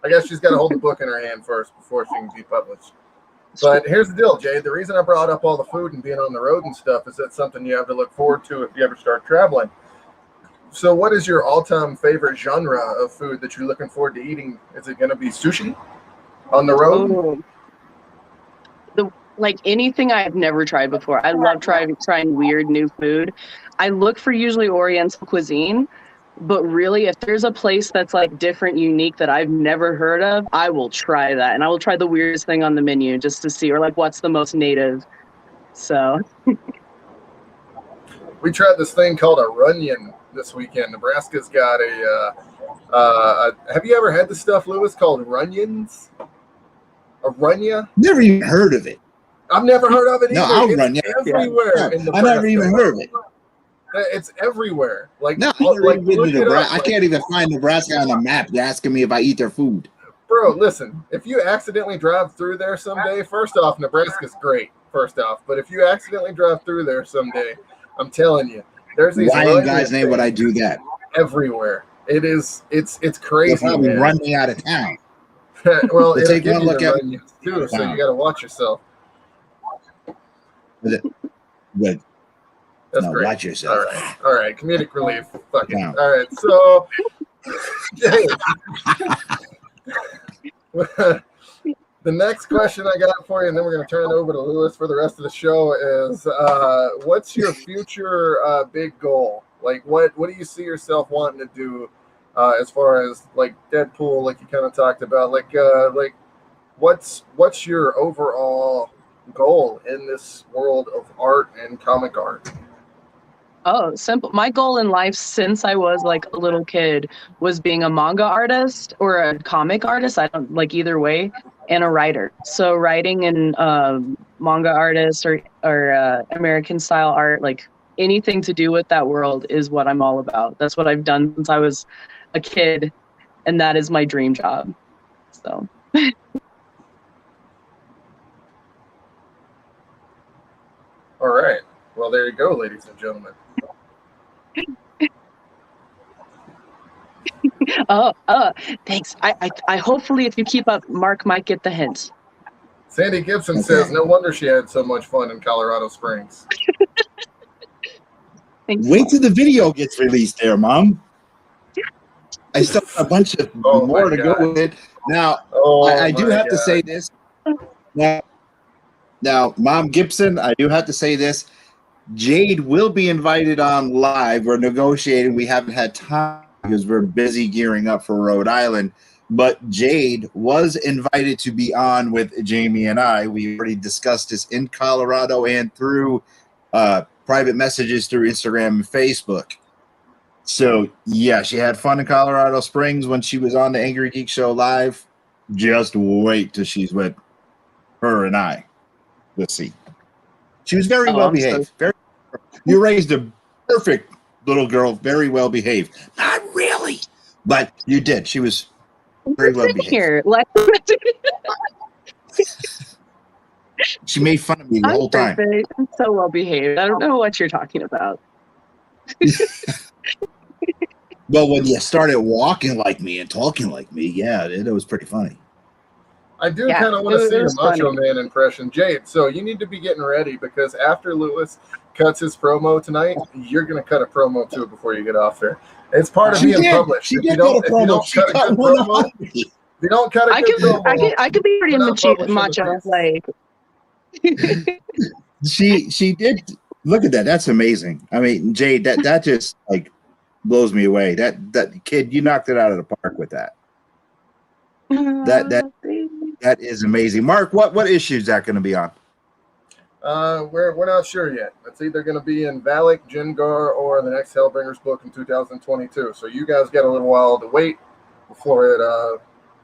Speaker 1: I guess she's got to hold the book in her hand first before she can be published. But here's the deal, Jade. The reason I brought up all the food and being on the road and stuff is that something you have to look forward to if you ever start traveling. So what is your all-time favorite genre of food that you're looking forward to eating? Is it going to be sushi on the road?
Speaker 5: oh. Like anything I've never tried before. I love trying weird new food. I look for usually Oriental cuisine. But really, if there's a place that's like different, unique that I've never heard of, I will try that. And I will try the weirdest thing on the menu just to see, or like what's the most native. So
Speaker 1: We tried this thing called a runyon this weekend. Nebraska's got have you ever had this stuff, Lewis, called runions? A runya?
Speaker 3: Never even heard of it.
Speaker 1: I've never heard of it either.
Speaker 3: No, I'll
Speaker 1: it's
Speaker 3: run you.
Speaker 1: everywhere in Nebraska.
Speaker 3: I never even heard of it.
Speaker 1: It's everywhere. Like,
Speaker 3: No,
Speaker 1: like look it up.
Speaker 3: I can't even find Nebraska on a map. You're asking me if I eat their food.
Speaker 1: Bro, listen, if you accidentally drive through there someday, first off, Nebraska's great, first off. But if you accidentally drive through there someday, I'm telling you, there's these
Speaker 3: Why in God's name would I do that?
Speaker 1: Everywhere. It's crazy.
Speaker 3: They'll probably run me out of town.
Speaker 1: Well,
Speaker 3: Let's
Speaker 1: it'll
Speaker 3: take
Speaker 1: give
Speaker 3: one
Speaker 1: you
Speaker 3: look
Speaker 1: the
Speaker 3: at
Speaker 1: runions too, so you got to watch yourself.
Speaker 3: But
Speaker 1: That's
Speaker 3: no,
Speaker 1: great.
Speaker 3: watch yourself.
Speaker 1: All right. Comedic relief. Fucking.
Speaker 3: Wow.
Speaker 1: All right. So, the next question I got for you, and then we're going to turn it over to Lewis for the rest of the show, is what's your future big goal? Like, what do you see yourself wanting to do as far as like Deadpool, like you kind of talked about? Like what's your overall goal in this world of art and comic art?
Speaker 5: Oh, simple. My goal in life since I was like a little kid was being a manga artist or a comic artist. I don't like either way, and a writer. So writing and manga artist or American style art, like anything to do with that world is what I'm all about. That's what I've done since I was a kid, and that is my dream job. So.
Speaker 1: All right. Well, there you go, ladies and gentlemen.
Speaker 5: Thanks. I hopefully if you keep up, Mark might get the hint.
Speaker 1: Sandy Gibson says, no wonder she had so much fun in Colorado Springs.
Speaker 5: Thanks.
Speaker 3: Wait till the video gets released there, Mom. I still have a bunch of more to go with it. Now, I do have to say this. Now, Mom Gibson, I do have to say this. Jade will be invited on live. We're negotiating. We haven't had time because we're busy gearing up for Rhode Island. But Jade was invited to be on with Jamie and I. We already discussed this in Colorado and through private messages through Instagram and Facebook. So, yeah, she had fun in Colorado Springs when she was on the Angry Geek Show live. Just wait till she's with her and I. Let's see. She was very well behaved. You raised a perfect little girl, very well behaved. Not really, but you did. She was very well behaved.
Speaker 5: Here,
Speaker 3: she made fun of me the whole time.
Speaker 5: I'm so well behaved. I don't know what you're talking about.
Speaker 3: Well, when you started walking like me and talking like me, yeah, it was pretty funny.
Speaker 1: I do kind of want to see your Macho Man impression. Jade, so you need to be getting ready because after Lewis cuts his promo tonight, you're going to cut a promo too before you get off there. It's part of being published.
Speaker 3: She did cut a promo. She cut one off.
Speaker 1: If you don't cut a good promo,
Speaker 5: I could be pretty macho. Like
Speaker 3: she did. Look at that. That's amazing. I mean, Jade, that just like blows me away. That kid, you knocked it out of the park with that. That is amazing. Mark, what issue is that going to be on?
Speaker 1: We're not sure yet. It's either going to be in Valak, Jingar, or the next Hellbringers book in 2022. So you guys got a little while to wait before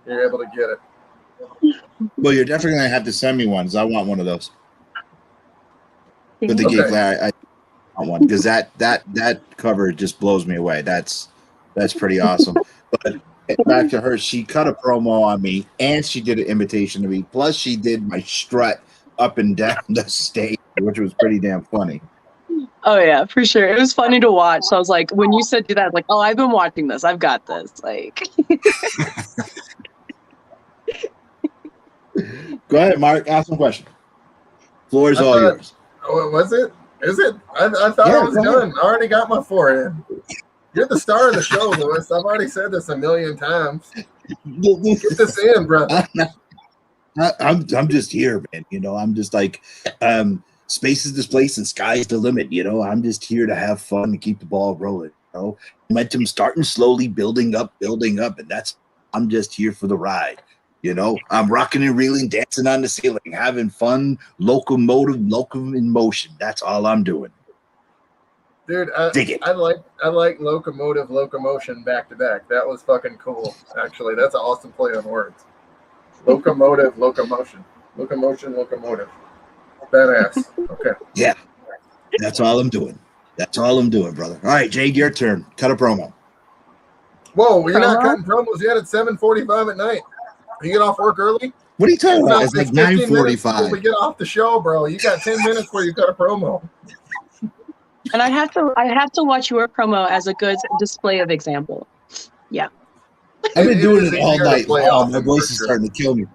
Speaker 1: you're able to get it.
Speaker 3: Well, you're definitely going to have to send me one because I want one of those. With the geek, I want one because that cover just blows me away. That's pretty awesome. But back to her, she cut a promo on me and she did an invitation to me. Plus, she did my strut up and down the stage, which was pretty damn funny.
Speaker 5: Oh yeah, for sure. It was funny to watch. So I was like, when you said do that, like, oh, I've been watching this. I've got this. Like,
Speaker 3: go ahead, Mark. Ask some question. Floor is all yours.
Speaker 1: Was it? Is it? I thought I was done. I already got my forehead. You're the star of the show, Lewis. I've already said this a million times. Get this in, brother.
Speaker 3: I'm just here, man. You know, I'm just like, space is this place and sky's the limit. You know, I'm just here to have fun and keep the ball rolling. know, momentum starting slowly, building up, and I'm just here for the ride. You know, I'm rocking and reeling, dancing on the ceiling, having fun, locomotive in motion. That's all I'm doing.
Speaker 1: Dude,
Speaker 3: Dig it.
Speaker 1: I like locomotion back to back. That was fucking cool. Actually, that's an awesome play on words. Locomotive, locomotion, locomotive. Badass. Okay.
Speaker 3: Yeah, that's all I'm doing. That's all I'm doing, brother. All right, Jade, your turn. Cut a promo.
Speaker 1: Whoa, you're not
Speaker 5: Promo?
Speaker 1: cutting promos yet at 7:45 at night. You get off work early?
Speaker 3: What are you talking about? It's
Speaker 1: It's
Speaker 3: like
Speaker 1: 15 minutes before
Speaker 3: 9:45.
Speaker 1: we get off the show, bro. You got 10 minutes where you cut a promo.
Speaker 5: And I have to watch your promo as a good display of example. Yeah.
Speaker 3: I've been
Speaker 1: It
Speaker 3: doing
Speaker 1: is
Speaker 3: it all
Speaker 1: easier to
Speaker 3: night
Speaker 1: play
Speaker 3: long.
Speaker 1: off
Speaker 3: My
Speaker 1: them,
Speaker 3: voice
Speaker 1: for
Speaker 3: is
Speaker 1: sure.
Speaker 3: starting to kill me.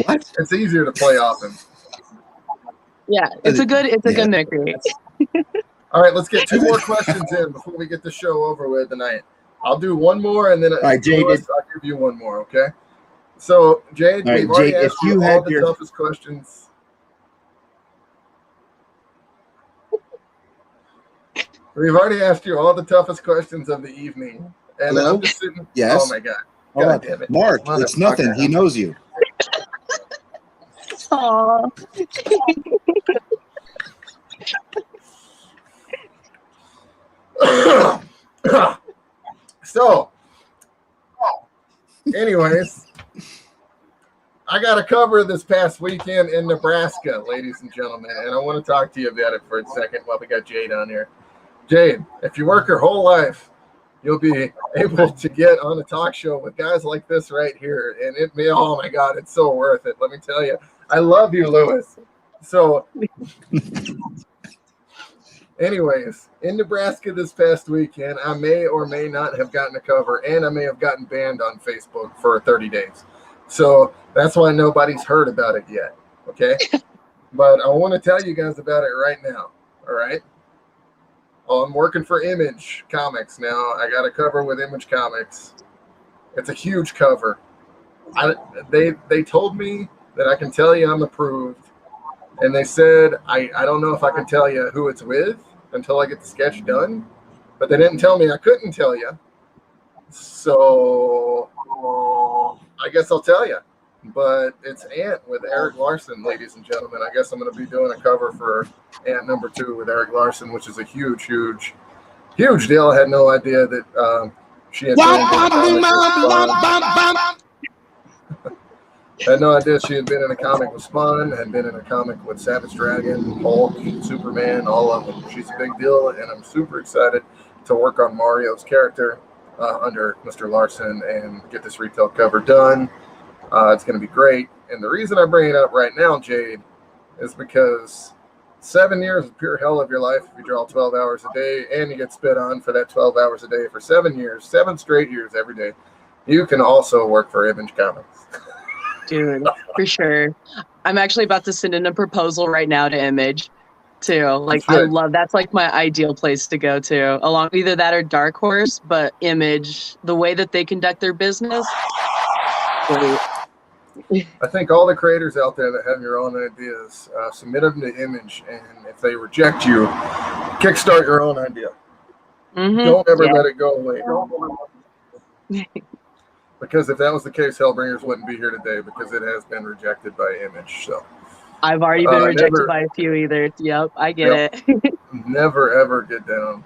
Speaker 3: What?
Speaker 1: It's easier to play off him.
Speaker 5: Yeah. It's a good mimicry.
Speaker 1: All right, let's get 2 more questions in before we get the show over with tonight. I'll do one more, and then
Speaker 3: right, Jade,
Speaker 1: Lewis, I'll give you one more, okay? So, Jade,
Speaker 3: All right,
Speaker 1: we've already
Speaker 3: Jade, if
Speaker 1: asked
Speaker 3: you
Speaker 1: you all
Speaker 3: had
Speaker 1: the
Speaker 3: your-
Speaker 1: toughest questions. We've already asked you all the toughest questions of the evening. And
Speaker 3: Hello?
Speaker 1: I'm just sitting.
Speaker 3: Yes?
Speaker 1: Oh, my God.
Speaker 3: Hold
Speaker 1: God
Speaker 3: on.
Speaker 1: damn it.
Speaker 3: Mark, it's nothing. He knows you.
Speaker 5: Aw.
Speaker 1: So, anyways, I got a cover this past weekend in Nebraska, ladies and gentlemen, and I want to talk to you about it for a second while we got Jade on here. Jade, if you work your whole life, you'll be able to get on a talk show with guys like this right here, and oh my God, it's so worth it. Let me tell you, I love you, Lewis. So, anyways, in Nebraska this past weekend, I may or may not have gotten a cover, and I may have gotten banned on Facebook for 30 days. So that's why nobody's heard about it yet, okay? But I want to tell you guys about it right now, all right? Oh, I'm working for Image Comics now. I got a cover with Image Comics. It's a huge cover. They told me that I can tell you I'm approved, and they said I don't know if I can tell you who it's with until I get the sketch done, but they didn't tell me I couldn't tell you. So I guess I'll tell you. But it's Ant with Eric Larson, ladies and gentlemen. I guess I'm going to be doing a cover for Ant number 2 with Eric Larson, which is a huge deal. I had no idea that she had been in a comic I had no idea she had been in a comic with Spawn, had been in a comic with Savage Dragon, Hulk, Superman, all of them. She's a big deal, and I'm super excited to work on Mario's character under Mr. Larson and get this retail cover done. It's going to be great. And the reason I bring it up right now, Jade, is because 7 years of pure hell of your life if you draw 12 hours a day and you get spit on for that 12 hours a day for 7 years, 7 straight years every day, you can also work for Image Comics.
Speaker 5: Dude, for sure. I'm actually about to send in a proposal right now to Image too. Like, I love, that's like my ideal place to go to, along either that or Dark Horse, but Image, the way that they conduct their business. Great.
Speaker 1: I think all the creators out there that have your own ideas, submit them to Image, and if they reject you, kickstart your own idea.
Speaker 5: Mm-hmm.
Speaker 1: Don't ever let it go away. Because if that was the case, Hellbringers wouldn't be here today because it has been rejected by Image. So
Speaker 5: I've already been rejected
Speaker 1: never,
Speaker 5: by a few either. Yep, I get it.
Speaker 1: Never ever get down.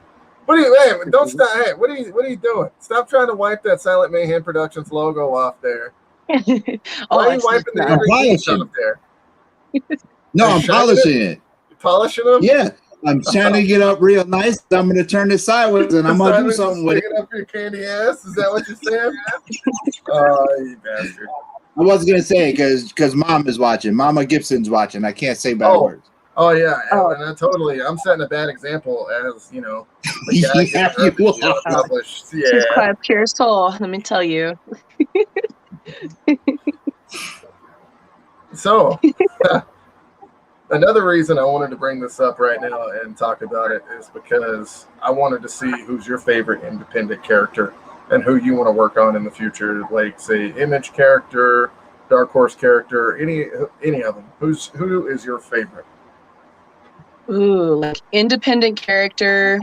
Speaker 1: What are you? Hey, don't stop! Hey, what are you doing? Stop trying to wipe that Silent Mayhem Productions logo off there. Why are you wiping the everything off there?
Speaker 3: No, I'm polishing it.
Speaker 1: You polishing them?
Speaker 3: Yeah, I'm trying to get up real nice. I'm going to turn this sideways, and I'm going to do something with it.
Speaker 1: Up your candy ass? Is that what you're saying? Oh, you bastard!
Speaker 3: I wasn't going to say it because Mom is watching. Mama Gibson's watching. I can't say bad words.
Speaker 1: Oh yeah, and I'm setting a bad example as the guy published. Yeah,
Speaker 5: She's quite a pure soul, let me tell you.
Speaker 1: So, another reason I wanted to bring this up right now and talk about it is because I wanted to see who's your favorite independent character and who you want to work on in the future, like say Image character, Dark Horse character, any of them. Who is your favorite?
Speaker 5: Ooh, like independent character.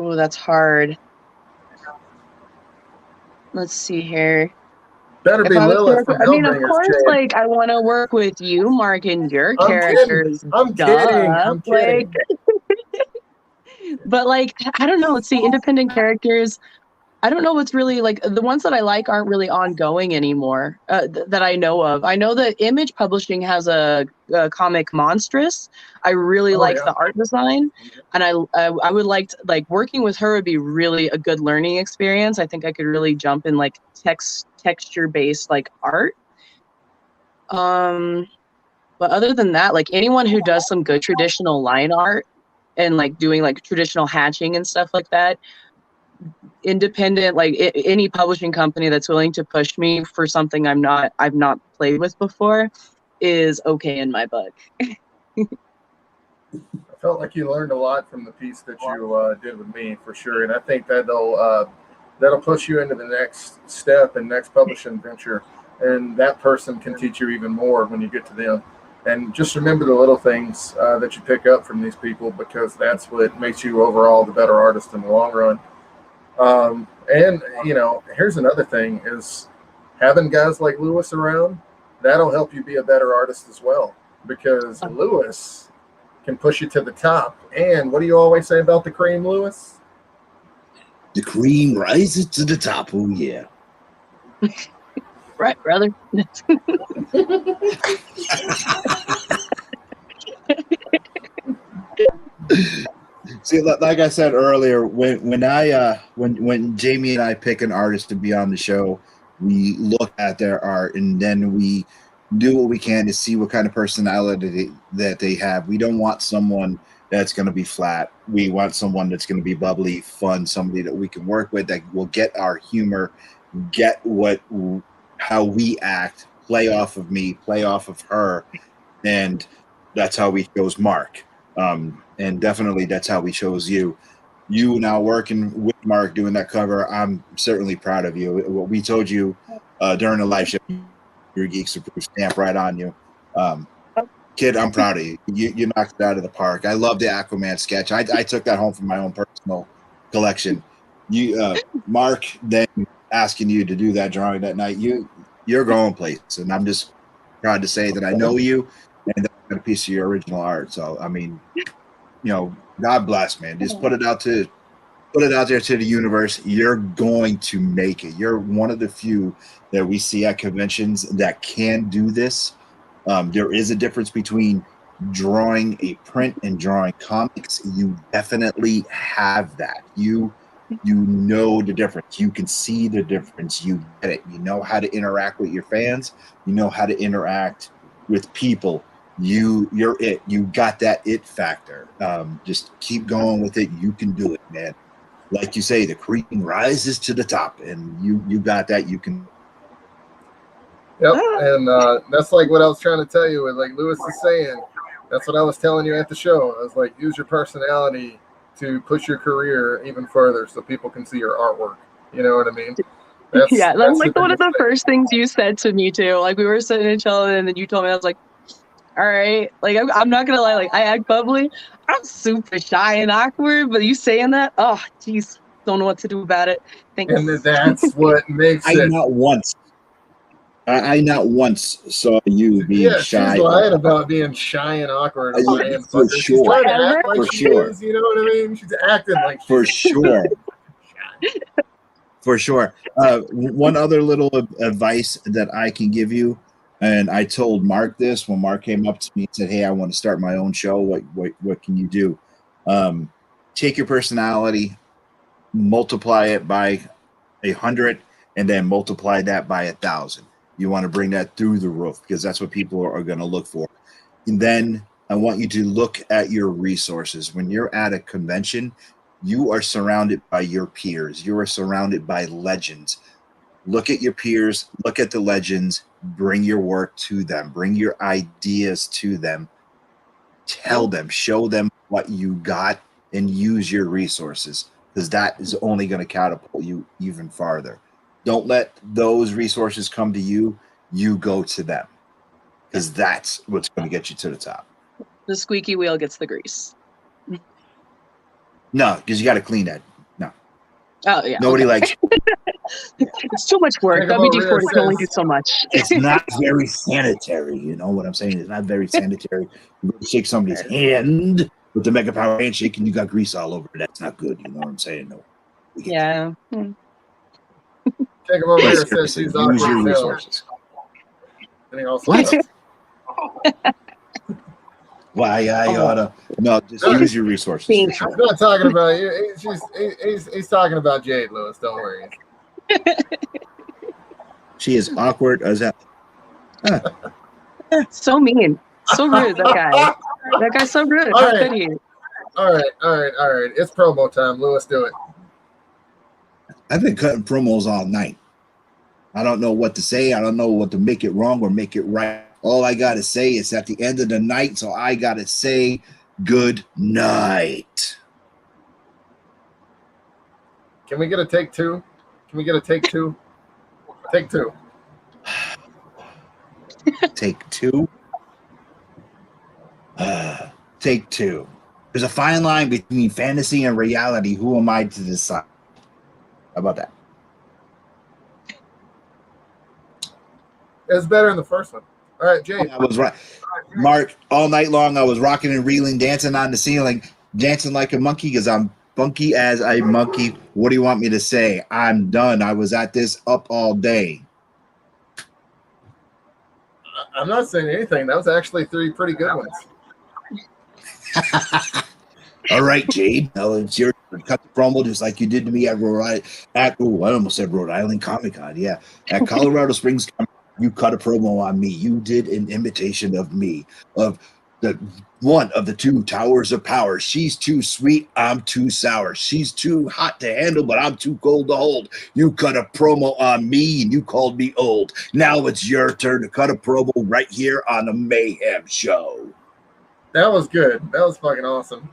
Speaker 5: Oh, that's hard. Let's see here.
Speaker 1: Better be
Speaker 5: If I was to
Speaker 1: Lilith
Speaker 5: work
Speaker 1: from
Speaker 5: with, I mean, of
Speaker 1: Hellbringers,
Speaker 5: course,
Speaker 1: Jade.
Speaker 5: like I want to work with you, Mark, and your
Speaker 1: I'm kidding.
Speaker 5: characters.
Speaker 1: I'm
Speaker 5: Duh.
Speaker 1: kidding. I'm
Speaker 5: Like,
Speaker 1: kidding.
Speaker 5: but like, I don't know. Let's see, independent characters. I don't know what's really like the ones that I like aren't really ongoing anymore that I know of. I know that Image Publishing has a comic Monstrous. I really
Speaker 1: Oh,
Speaker 5: like
Speaker 1: yeah.
Speaker 5: the art design, and I would like working with her would be really a good learning experience. I think I could really jump in like texture based like art. But other than that, like anyone who does some good traditional line art and like doing like traditional hatching and stuff like that, independent, like any publishing company that's willing to push me for something I've not played with before is okay in my book.
Speaker 1: I felt like you learned a lot from the piece that you did with me, for sure, and I think that'll push you into the next step and next publishing venture, and that person can teach you even more when you get to them. And just remember the little things that you pick up from these people, because that's what makes you overall the better artist in the long run. And here's another thing: is having guys like Lewis around, that'll help you be a better artist as well, because Lewis can push you to the top. And what do you always say about the cream, Lewis?
Speaker 3: The cream rises to the top. Oh yeah.
Speaker 5: Right, brother.
Speaker 3: See, like I said earlier, when Jamie and I pick an artist to be on the show, we look at their art and then we do what we can to see what kind of personality that they have. We don't want someone that's going to be flat. We want someone that's going to be bubbly, fun, somebody that we can work with, that will get our humor, get how we act, play off of me, play off of her, and that's how we chose Mark. And definitely that's how we chose you. You now working with Mark doing that cover, I'm certainly proud of you. What we told you during the live show, your Geeks Approved stamp right on you. Kid, I'm proud of you. You knocked it out of the park. I love the Aquaman sketch. I took that home from my own personal collection. Mark, then asking you to do that drawing that night, you're going places, and I'm just proud to say that I know you and that I got a piece of your original art. So I mean, God bless, man. Just put it out there to the universe. You're going to make it. You're one of the few that we see at conventions that can do this. There is a difference between drawing a print and drawing comics. You definitely have that. You know the difference. You can see the difference. You get it. You know how to interact with your fans. You know how to interact with people. You're it. You got that it factor. Just keep going with it. You can do it, man. Like you say, the cream rises to the top, and you got that. You can.
Speaker 1: Yep, and that's like what I was trying to tell you. With like Lewis is saying, that's what I was telling you at the show. I was like, use your personality to push your career even further, so people can see your artwork. You know what I mean?
Speaker 5: That's like one of the first things you said to me too. Like we were sitting and chilling, and then you told me, I was like, all right, like I'm not gonna lie, like I act bubbly. I'm super shy and awkward, but you saying that, oh geez, don't know what to do about it. Thanks.
Speaker 1: And that's what makes it.
Speaker 3: I not once saw you being shy.
Speaker 1: She's lying about being shy and awkward.
Speaker 3: For sure.
Speaker 1: She's trying to act like she is, you know what I mean? She's acting like she
Speaker 3: for sure. For sure. One other little advice that I can give you, and I told Mark this when Mark came up to me and said, "Hey, I want to start my own show. What can you do?" Take your personality, multiply it by 100, and then multiply that by 1,000. You want to bring that through the roof, because that's what people are going to look for. And then I want you to look at your resources. When you're at a convention, you are surrounded by your peers. You are surrounded by legends. Look at your peers, look at the legends, bring your work to them, bring your ideas to them, tell them, show them what you got, and use your resources, because that is only going to catapult you even farther. Don't let those resources come to you. You go to them, because that's what's going to get you to the top.
Speaker 5: The squeaky wheel gets the grease.
Speaker 3: No, because you got to clean that
Speaker 5: Oh yeah.
Speaker 3: Nobody
Speaker 5: Okay.
Speaker 3: likes.
Speaker 5: It's too much work.
Speaker 1: Jacob over
Speaker 5: WD-40
Speaker 1: there
Speaker 5: can only do
Speaker 1: says-
Speaker 5: so much.
Speaker 3: It's not very sanitary. You know what I'm saying? It's not very sanitary. You go to shake somebody's hand with the Mega Power handshake, and you got grease all over it. That's not good. You know what I'm saying? No.
Speaker 5: Yeah.
Speaker 1: Jacob over
Speaker 3: But
Speaker 1: here says
Speaker 3: seriously,
Speaker 1: she's
Speaker 3: use
Speaker 1: awkward
Speaker 3: your
Speaker 1: as hell.
Speaker 3: resources.
Speaker 1: And he also
Speaker 3: What?
Speaker 1: says-
Speaker 3: Why I
Speaker 5: Oh.
Speaker 3: oughta no, just
Speaker 1: Sorry.
Speaker 3: use your resources. For
Speaker 5: Thank
Speaker 3: sure.
Speaker 1: He's not talking about you. He's talking about Jade, Lewis. Don't worry.
Speaker 3: She is awkward as hell. Huh.
Speaker 5: So mean. So rude, that guy. That guy's so rude.
Speaker 1: All
Speaker 5: How
Speaker 1: right.
Speaker 5: could he?
Speaker 1: All right. It's promo time. Lewis, do it.
Speaker 3: I've been cutting promos all night. I don't know what to say. I don't know what to make it wrong or make it right. All I got to say is at the end of the night, so I got to say good night.
Speaker 1: Can we get a take two? Can we get a take two? Take two.
Speaker 3: Take two. Take two. There's a fine line between fantasy and reality. Who am I to decide? How about that?
Speaker 1: It's better than the first one. All right, Jade.
Speaker 3: I was right. Mark, all night long I was rocking and reeling, dancing on the ceiling, dancing like a monkey because I'm funky as a monkey. What do you want me to say? I'm done. I was at this up all day.
Speaker 1: I'm not saying anything. That was actually three pretty good ones.
Speaker 3: All right, Jade. Now it's your turn. Cut the promo just like you did to me at I almost said Rhode Island Comic Con. Yeah, at Colorado Springs. You cut a promo on me. You did an imitation of me, of the one of the two towers of power. She's too sweet. I'm too sour. She's too hot to handle, but I'm too cold to hold. You cut a promo on me and you called me old. Now it's your turn to cut a promo right here on the Mayhem show.
Speaker 1: That was good. That was fucking awesome.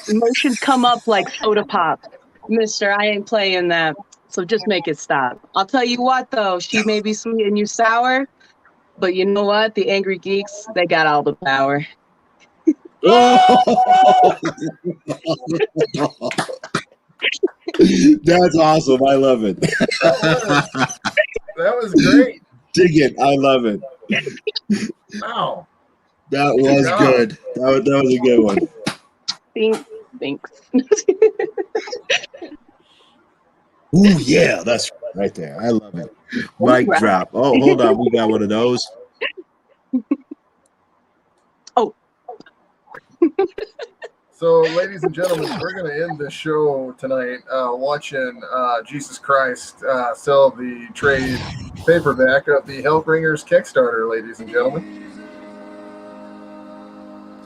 Speaker 5: Emotions come up like soda pop. Mister, I ain't playing that. So just make it stop. I'll tell you what, though. She may be sweet and you sour, but you know what? The angry geeks, they got all the power.
Speaker 3: That's awesome. I love it.
Speaker 1: That was great.
Speaker 3: Dig it. I love it.
Speaker 1: Wow.
Speaker 3: That was good. That was a good one.
Speaker 5: Thanks.
Speaker 3: Ooh, yeah, that's right there. I love it. Mic drop. Oh, hold on. We got one of those.
Speaker 5: Oh.
Speaker 1: So, ladies and gentlemen, we're going to end the show tonight watching Jesus Christ sell the trade paperback of the Hellbringers Kickstarter, ladies and gentlemen.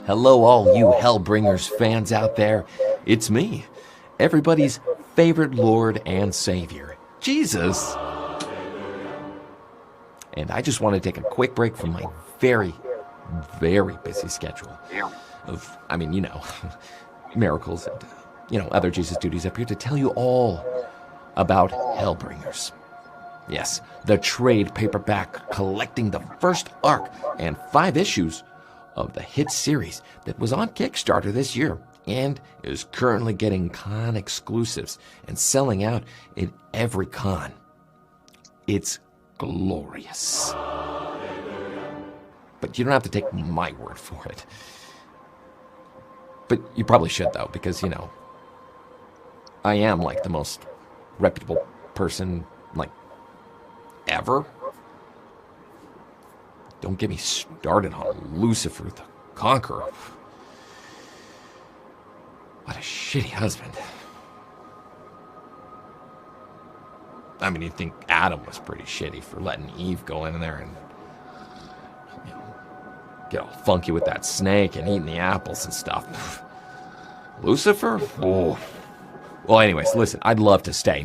Speaker 2: Hello, all you Hellbringers fans out there. It's me, everybody's favorite Lord and Savior, Jesus. And I just want to take a quick break from my very, very busy schedule of, miracles and, other Jesus duties up here to tell you all about Hellbringers. Yes, the trade paperback collecting the first arc and 5 issues of the hit series that was on Kickstarter this year and is currently getting con exclusives and selling out in every con. It's glorious. But you don't have to take my word for it. But you probably should, though, because, I am, like, the most reputable person, like, ever. Don't get me started on Lucifer the Conqueror. What a shitty husband. I mean, you'd think Adam was pretty shitty for letting Eve go in there and get all funky with that snake and eating the apples and stuff. Lucifer? Oh. Well, anyways, listen, I'd love to stay,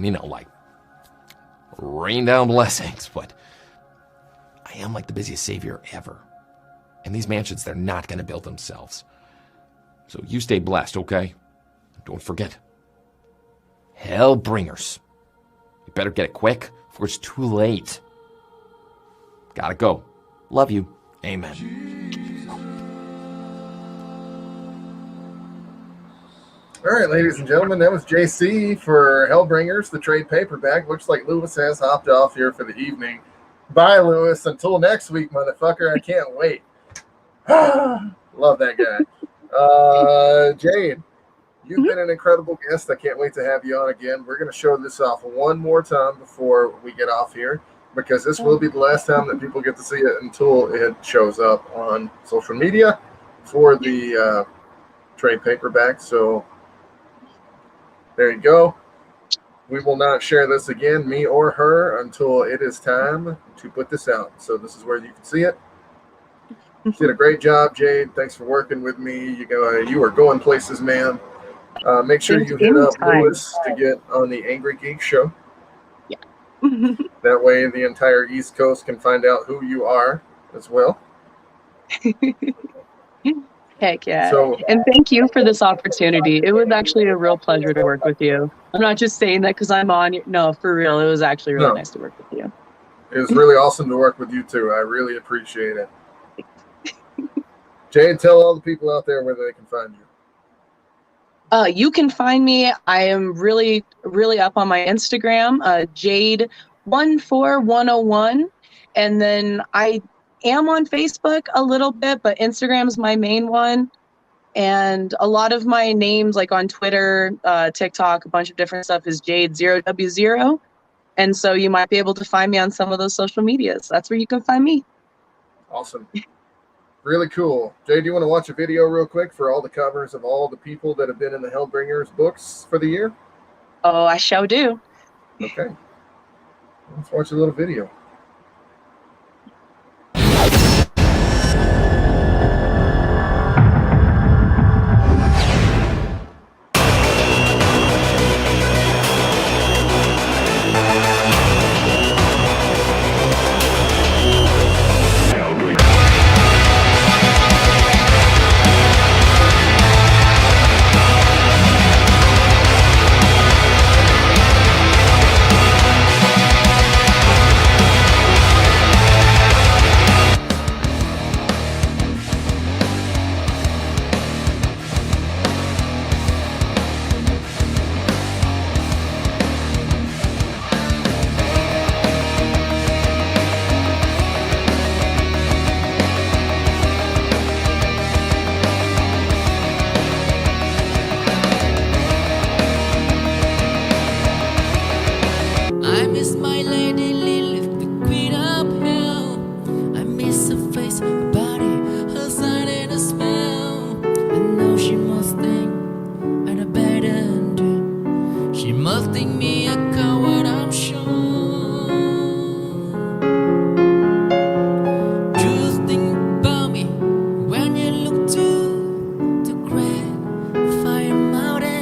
Speaker 2: rain down blessings, but I am like the busiest savior ever. And these mansions, they're not going to build themselves. So you stay blessed, okay? Don't forget, Hellbringers. You better get it quick, before it's too late. Gotta go. Love you. Amen.
Speaker 1: All right, ladies and gentlemen, that was JC for Hellbringers, the trade paperback. Looks like Lewis has hopped off here for the evening. Bye, Lewis. Until next week, motherfucker. I can't wait. Love that guy. Jade, you've been an incredible guest. I can't wait to have you on again. We're going to show this off one more time before we get off here, because this will be the last time that people get to see it until it shows up on social media for the trade paperback. So there you go. We will not share this again, me or her, until it is time to put this out. So this is where you can see it. You did a great job, Jade. Thanks for working with me. You are going places, man. Make sure you hit up Lewis to get on the Angry Geek show.
Speaker 5: Yeah.
Speaker 1: That way the entire East Coast can find out who you are as well.
Speaker 5: Heck yeah.
Speaker 1: So,
Speaker 5: and thank you for this opportunity. It was actually a real pleasure to work with you. I'm not just saying that because I'm on. No, for real. It was actually really nice to work with you.
Speaker 1: It was really awesome to work with you, too. I really appreciate it. Jade, tell all the people out there where they can find you.
Speaker 5: You can find me. I am really, really up on my Instagram, Jade14101. And then I am on Facebook a little bit, but Instagram is my main one. And a lot of my names, like on Twitter, TikTok, a bunch of different stuff, is Jade0W0. And so you might be able to find me on some of those social medias. That's where you can find me.
Speaker 1: Awesome. Really cool. Jay, do you want to watch a video real quick for all the covers of all the people that have been in the Hellbringers books for the year?
Speaker 5: Oh, I shall do.
Speaker 1: Okay. Let's watch a little video.
Speaker 6: I miss my lady Lilith, the queen of hell. I miss her face, her body, her sight and her smell. I know she must think I'd abandoned her. She must think me a coward, I'm sure. Just think about me when you look to the great fire mountain.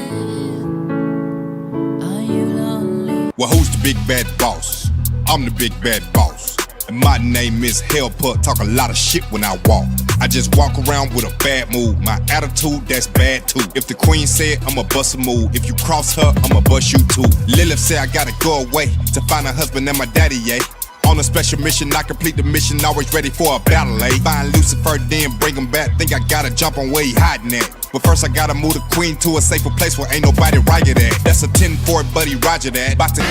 Speaker 6: Are you lonely?
Speaker 7: Well, who's the big bad boss? I'm the big bad boss. And my name is Hellput, talk a lot of shit when I walk. I just walk around with a bad mood. My attitude, that's bad too. If the queen said, I'ma bust a move. If you cross her, I'ma bust you too. Lilith said I gotta go away to find a husband and my daddy, yeah. On a special mission, I complete the mission, always ready for a battle, eh? Find Lucifer, then bring him back. Think I gotta jump on where he hiding at. But first I gotta move the queen to a safer place where ain't nobody riot at. That's a 10-4, buddy, roger that. About to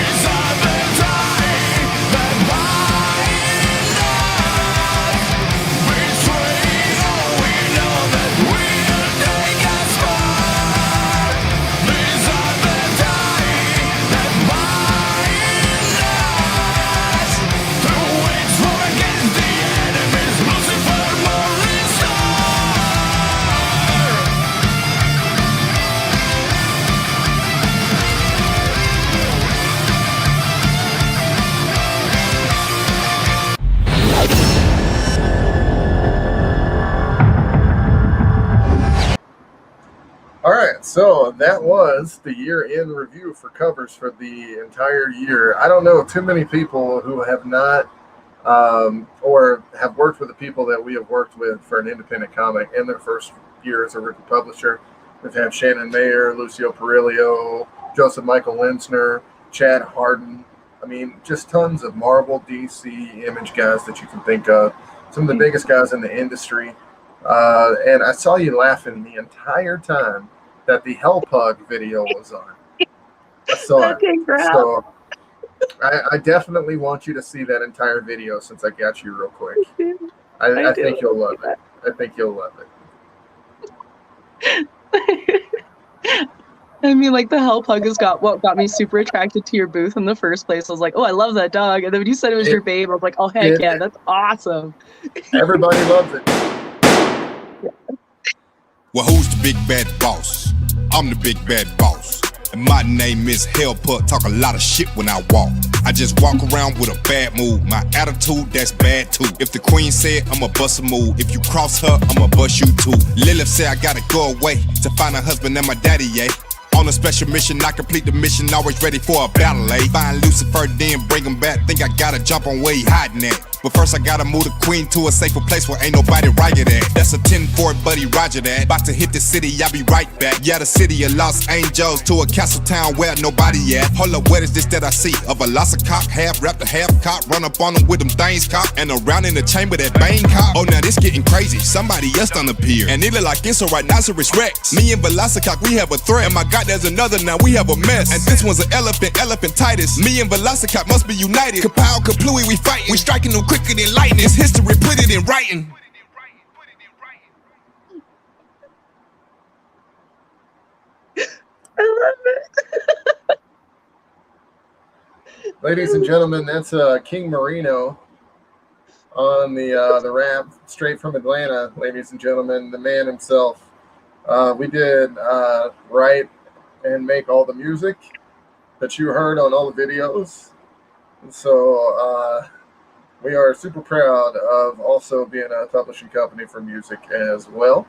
Speaker 1: All right, so that was the year-end review for covers for the entire year. I don't know too many people who have not or have worked with the people that we have worked with for an independent comic in their first year as a rookie publisher. We've had Shannon Mayer, Lucio Perillo, Joseph Michael Linsner, Chad Harden. I mean, just tons of Marvel, DC, Image guys that you can think of. Some of the biggest guys in the industry. And I saw you laughing the entire time that the Hell Pug video was on. I saw it.
Speaker 5: Okay, crap.
Speaker 1: So I definitely want you to see that entire video since I got you real quick. I think you'll love it. I think you'll love it.
Speaker 5: I mean, like, the Hell Pug is what got me super attracted to your booth in the first place. I was like, oh, I love that dog. And then when you said it was your babe, I was like, oh, heck yeah, that's awesome.
Speaker 1: Everybody loves it.
Speaker 7: Well, who's the big bad boss? I'm the big bad boss. And my name is Hellput. Talk a lot of shit when I walk. I just walk around with a bad mood. My attitude, that's bad too. If the queen said I'ma bust a move, if you cross her, I'ma bust you too. Lilith said I gotta go away to find a husband and my daddy, yeah. On a special mission, I complete the mission, always ready for a battle, eh? Find Lucifer, then bring him back. Think I gotta jump on where he hiding at. But first I gotta move the queen to a safer place where ain't nobody riot at. That's a 10-4, buddy, roger that. About to hit the city, I'll be right back. Yeah, the city of Los Angeles to a castle town where nobody at. Hold up, what is this that I see? A velocicock, half wrapped, a half cop. Run up on them with them things cop. And around in the chamber that bang cop. Oh, now this getting crazy. Somebody else done appeared. And it look like it's a rhinoceros rex. Me and velocicock, we have a threat. And my God, there's another, now we have a mess. And this one's an elephantitis. Me and velocicock must be united. Kapow, kaplooey, we fighting. We striking them quicker than lightning. It's history, put it in writing.
Speaker 5: I love it.
Speaker 1: Ladies and gentlemen, that's King Marino on the rap, straight from Atlanta. Ladies and gentlemen, the man himself. We did write and make all the music that you heard on all the videos. And so we are super proud of also being a publishing company for music as well.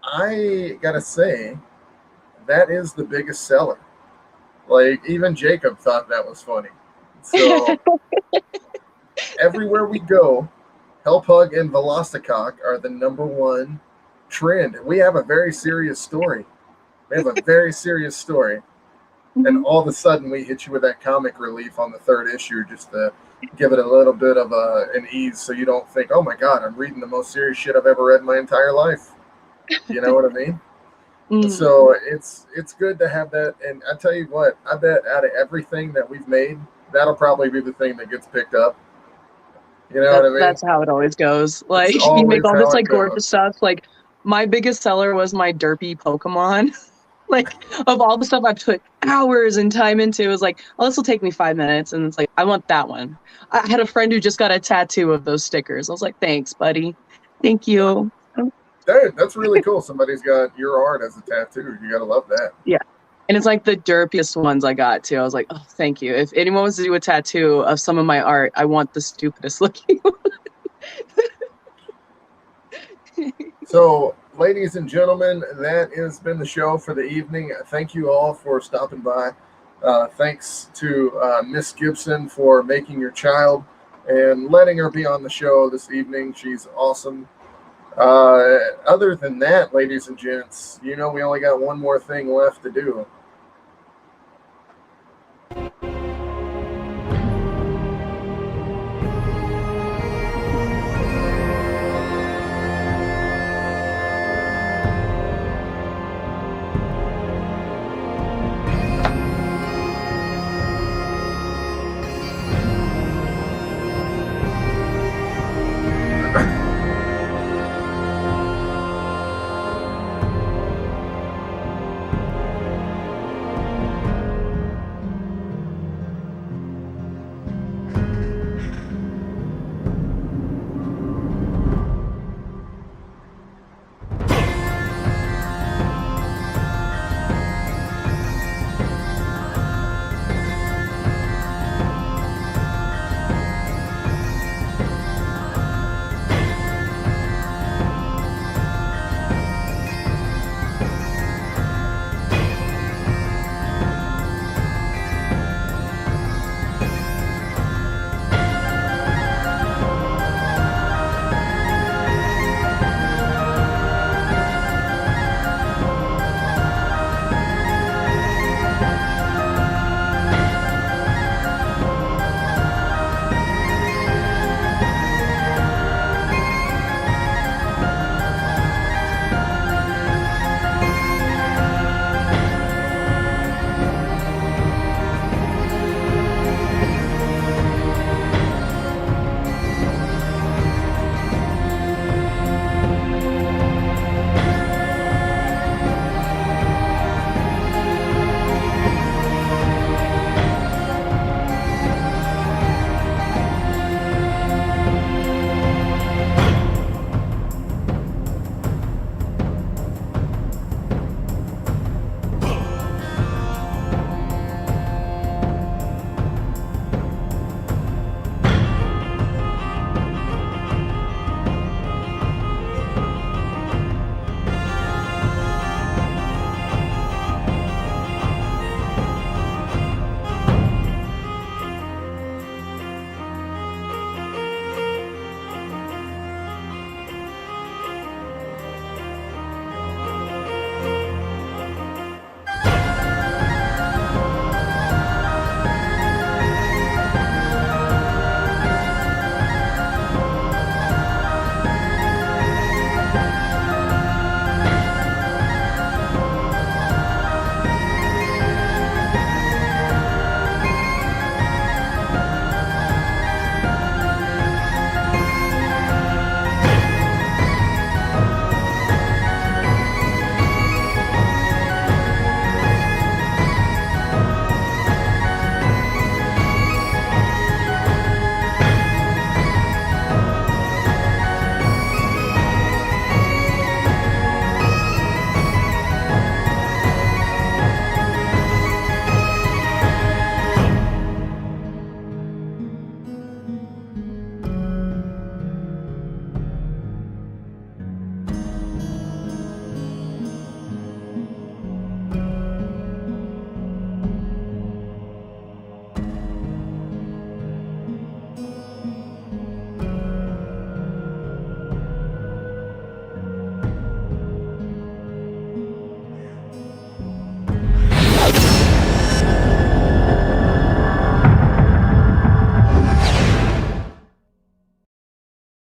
Speaker 1: I gotta say, that is the biggest seller. Like, even Jacob thought that was funny. So everywhere we go, Hellpug and Velocicock are the #1 trend. We have a very serious story. And all of a sudden we hit you with that comic relief on the 3rd issue just to give it a little bit of an ease so you don't think, oh my God, I'm reading the most serious shit I've ever read in my entire life. You know what I mean? So it's good to have that. And I tell you what, I bet out of everything that we've made, that'll probably be the thing that gets picked up. You know what I mean?
Speaker 5: That's how it always goes. Like, you make all this like gorgeous stuff. Like, my biggest seller was my derpy Pokemon. Like, of all the stuff I put hours and time into, it was like, oh, this will take me 5 minutes. And it's like, I want that one. I had a friend who just got a tattoo of those stickers. I was like, thanks, buddy. Thank you.
Speaker 1: Dude, that's really cool. Somebody's got your art as a tattoo. You got to love that.
Speaker 5: Yeah. And it's like the derpiest ones I got too. I was like, oh, thank you. If anyone wants to do a tattoo of some of my art, I want the stupidest looking one.
Speaker 1: So, ladies and gentlemen, that has been the show for the evening. Thank you all for stopping by. Thanks to Miss Gibson for making your child and letting her be on the show this evening. She's awesome. Other than that, ladies and gents, you know we only got one more thing left to do.